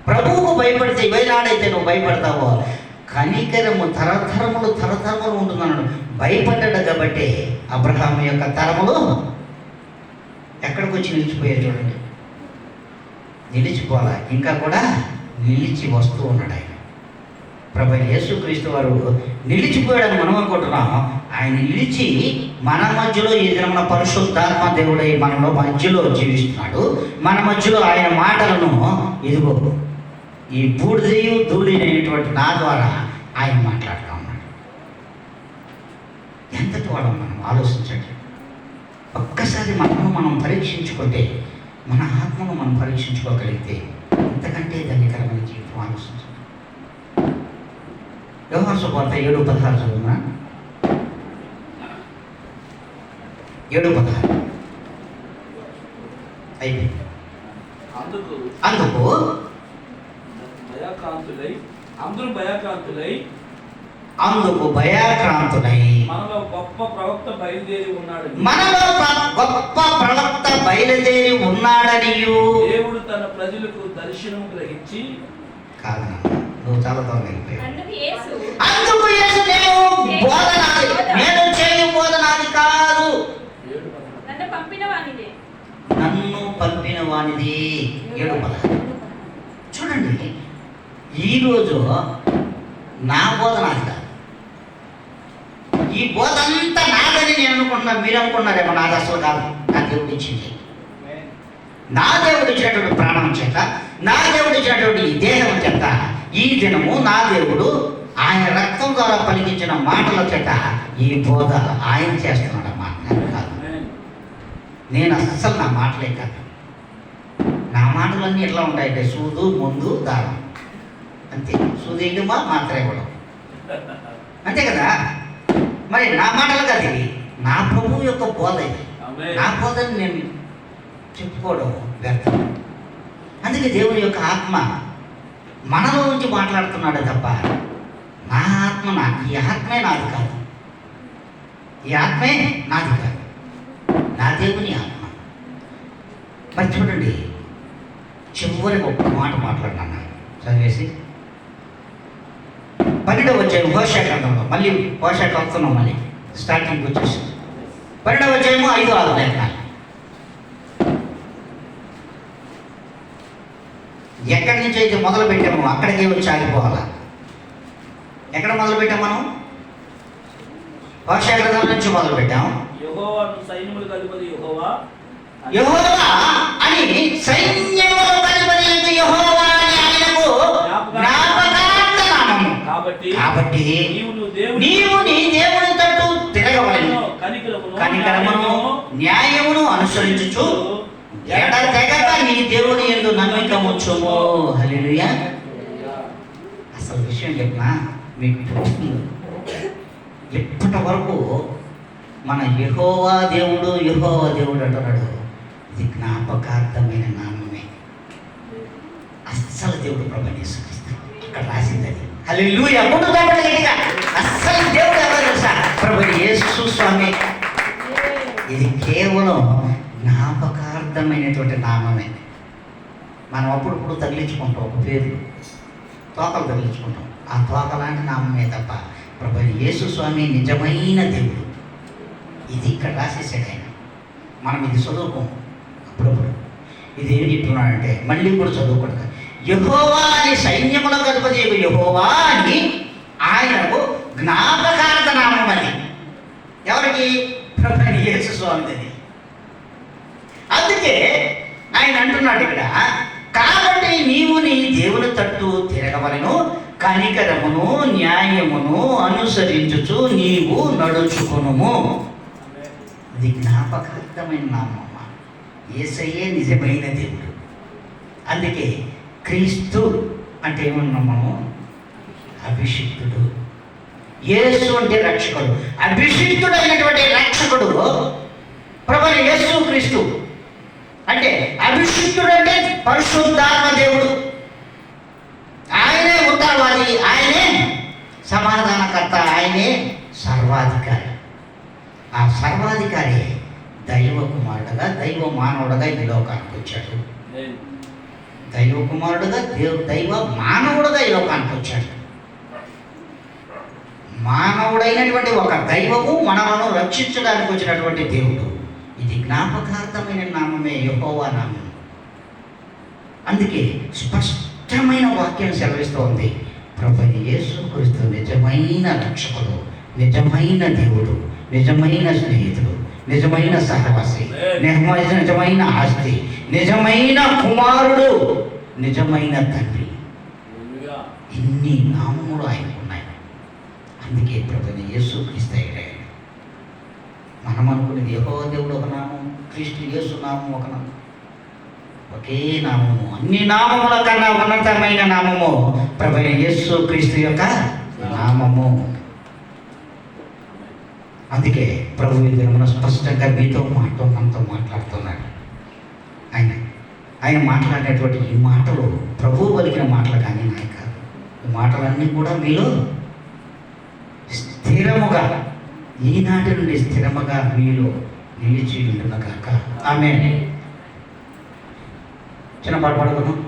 ప్రభువుకు భయపడితే. ఇవైనాడైతే నువ్వు భయపడతావో కనికరము తరతరములు ఉంటుందన్నాడు. భయపడ్డాడు కాబట్టి అబ్రహాము యొక్క తరములు ఎక్కడికి వచ్చి నిలిచిపోయారు చూడండి. నిలిచిపోవాలా, ఇంకా కూడా నిలిచి వస్తూ ఉన్నాడు ఆయన. ప్రభు యేసుక్రీస్తు వారు నిలిచిపోయాడని మనం అనుకుంటున్నాం. ఆయన నిలిచి మన మధ్యలో ఈ దినమున పరిశుద్ధాత్మ దేవుడై మనలో మధ్యలో జీవిస్తున్నాడు. మన మధ్యలో ఆయన మాటలను ఇదిగో ఈ బూడిదయు ధూళినటువంటి నా ద్వారా ఆయన మాట్లాడుతూ ఉన్నాడు. ఎంతటి వాళ్ళం మనం ఆలోచించండి. ఒక్కసారి మనం పరీక్షించుకుంటే, మన ఆత్మను మనం పరీక్షించుకోగలిగితే ఇంతకంటే ధన్యకరమైన జీవితం ఆలోచించండి. యోహాను సువార్త 7:16 చదువునా. 7:16 అయిపోయింది. అందుకు భయాక్రాంతులై మనలో గొప్ప ప్రవక్త బయలుదేరి ఉన్నాడనియు దేవుడు తన ప్రజలకు దర్శనం గ్రహించి. కాదు, నువ్వు చాలా త్వరగా వెళ్ళిపోయావు. అందుకు యేసు నేను చేయు బోధనాది కాదు, నన్ను పంపిన వానిదే. 7:16 చూడండి. ఈరోజు నా బోధన అది కాదు, ఈ బోధ అంతా నాదని నేను అనుకుంటున్నా. మీరు అనుకున్నారేమో నాది అసలు కాదు. నా దేవుడు ఇచ్చింది, నా దేవుడు ఇచ్చినటువంటి ప్రాణం చేత, నా దేవుడు ఇచ్చినటువంటి ఈ దేహం చేత ఈ దినము నా దేవుడు ఆయన రక్తం ద్వారా పలికించిన మాటల చేత ఈ బోధ ఆయన చేస్తున్నాడమ్మా, నాకు కాదు. నేను అస్సలు నా మాటలే కాదు. నా మాటలన్నీ ఎట్లా ఉంటాయంటే సూదు, ముందు, దారం, అంతే. సూది వేయడమా, మాత్ర ఇవ్వడం, అంతే కదా. మరి నా మాటలు కాదు ఇవి, నా ప్రభువు యొక్క బోధ ఇది. నా బోధని నేను చెప్పుకోవడం వ్యర్థం. అందుకే దేవుని యొక్క ఆత్మ మనలో నుంచి మాట్లాడుతున్నాడు తప్ప నా ఆత్మ ఈ ఆత్మే నాది కాదు, ఈ ఆత్మే నాది కాదు, నా దేవుని ఆత్మ. మరి చూడండి, చివరికి ఒక్క మాట మాట్లాడినా చదివేసి 12వ అధ్యాయం హోషేయ గ్రంథంలో, మళ్ళీ హోషేయకి వస్తున్నాం, మళ్ళీ స్టార్టింగ్కి వచ్చేసి 12వ అధ్యాయము 5-6 లేఖనాలు. ఎక్కడి నుంచి అయితే మొదలు పెట్టామో అక్కడికే వచ్చి ఆగిపోవాలా. ఎక్కడ మొదలు పెట్టాం మనం? హోషేయ గ్రంథం నుంచి మొదలు పెట్టాం. యెహోవాను సైన్యములకు అధిపతి యెహోవా యెహోవా అని సైన్యములకు అధిపతి యెహోవా అని ఆయనకు జ్ఞాపకార్థ నామము. కాబట్టి నీవు నీ దేవుని తట్టు తిరగవలెను, కనికరమును న్యాయమును అనుసరించుచు ఎడతెగక నీ దేవుని యందు నమ్మిక ఉంచుము. హల్లెలూయా. అసలు విషయం చెప్పినా మీకు ఎప్పటి వరకు మన యెహోవా దేవుడు యెహోవా దేవుడు అంటున్నాడు. ఇది జ్ఞాపకార్థమైన నామమే. అస్సలు దేవుడు ప్రభువైన యేసుక్రీస్తు ఇక్కడ రాసింది అది. హల్లెలూయా. ముందు గట్టిగా అస్సలు దేవుడు ఎవరు తెలుసా? ప్రభువైన యేసు స్వామి. ఇది కేవలం జ్ఞాపకార్థమైనటువంటి నామమే. మనం అప్పుడప్పుడు తగిలించుకుంటాం ఒక పేరు, తోకలు తగిలించుకుంటాం. ఆ తోక లాంటి నామమే తప్ప ప్రభువైన యేసు స్వామి నిజమైన దేవుడు. ఇది ఇక్కడ రాసేసాడు ఆయన. మనం ఇది చదువుకోం అప్పుడప్పుడు. ఇది ఏం చెప్తున్నాడంటే మళ్ళీ కూడా చదువుకోండి. యెహోవా అని సైన్యములకు అధిపతి యెహోవా అని ఆయనకు జ్ఞాపకార్థ నామం అని. ఎవరికి? ప్రభువైన యేసు స్వామిది. అందుకే ఆయన అంటున్నాడు ఇక్కడ, కాబట్టి నీవు నీ దేవుని తట్టు తిరగవలెను, కనికరమును న్యాయమును అనుసరించుచు నీవు నడుచుకొనుము. ఇది జ్ఞాపకార్థమైన నామమ్మ. యేసయ్యే నిజమైన దేవుడు. అందుకే క్రీస్తు అంటే ఏమన్నాం మనము? అభిషిక్తుడు. యేసు అంటే రక్షకుడు. అభిషిక్తుడైనటువంటి రక్షకుడు ప్రభువైన యేసు క్రీస్తు. అంటే అభిషిక్తుడు అంటే పరిశుద్ధాత్మ దేవుడు. ఆయనే ఉత్తరవాది, ఆయనే సమాధానకర్త, ఆయనే సర్వాధికారి. ఆ సర్వాధికారి దైవ కుమారుడుగా దైవ మానవుడుగా ఈ లోకానికి వచ్చాడు. దైవ కుమారుడుగా దైవ మానవుడుగా ఈ లోకానికి వచ్చాడు. మానవుడైనటువంటి ఒక దైవము మనలను రక్షించడానికి వచ్చినటువంటి దేవుడు. ఇది జ్ఞాపకార్థమైన నామమే యెహోవా నామం. అందుకే స్పష్టమైన వాక్యం సెలవిస్తోంది, ప్రభువైన యేసుక్రీస్తు నిజమైన రక్షకుడు, నిజమైన దేవుడు, నిజమైన స్నేహితుడు, నిజమైన సహవాసి, నిజమైన ఆస్తి, నిజమైన కుమారుడు, నిజమైన తండ్రి. ఇన్ని నామములు ఆయనకు ఉన్నాయి. అందుకే ప్రభువైన యేసుక్రీస్తు అయ్యాడు. మనం అనుకునేది యెహోవా దేవుడు ఒక నామం, క్రీస్తు యేసు నామం ఒక నామం. ఒకే నామము, అన్ని నామముల కన్నా ఉన్నతమైన నామము ప్రభువైన యేసుక్రీస్తు యొక్క నామము. అందుకే ప్రభు మన స్పష్టంగా మీతో మనతో మాట్లాడుతున్నాడు. ఆయన మాట్లాడేటువంటి ఈ మాటలు ప్రభువు పలికిన మాటలు కానీ నాయ కాదు. ఈ మాటలన్నీ కూడా మీలో స్థిరముగా, ఈనాటి నుండి స్థిరముగా మీలో నిలిచి ఉండును గాక. ఆమేన్. చిన్న పాట పాడుకున్నాం.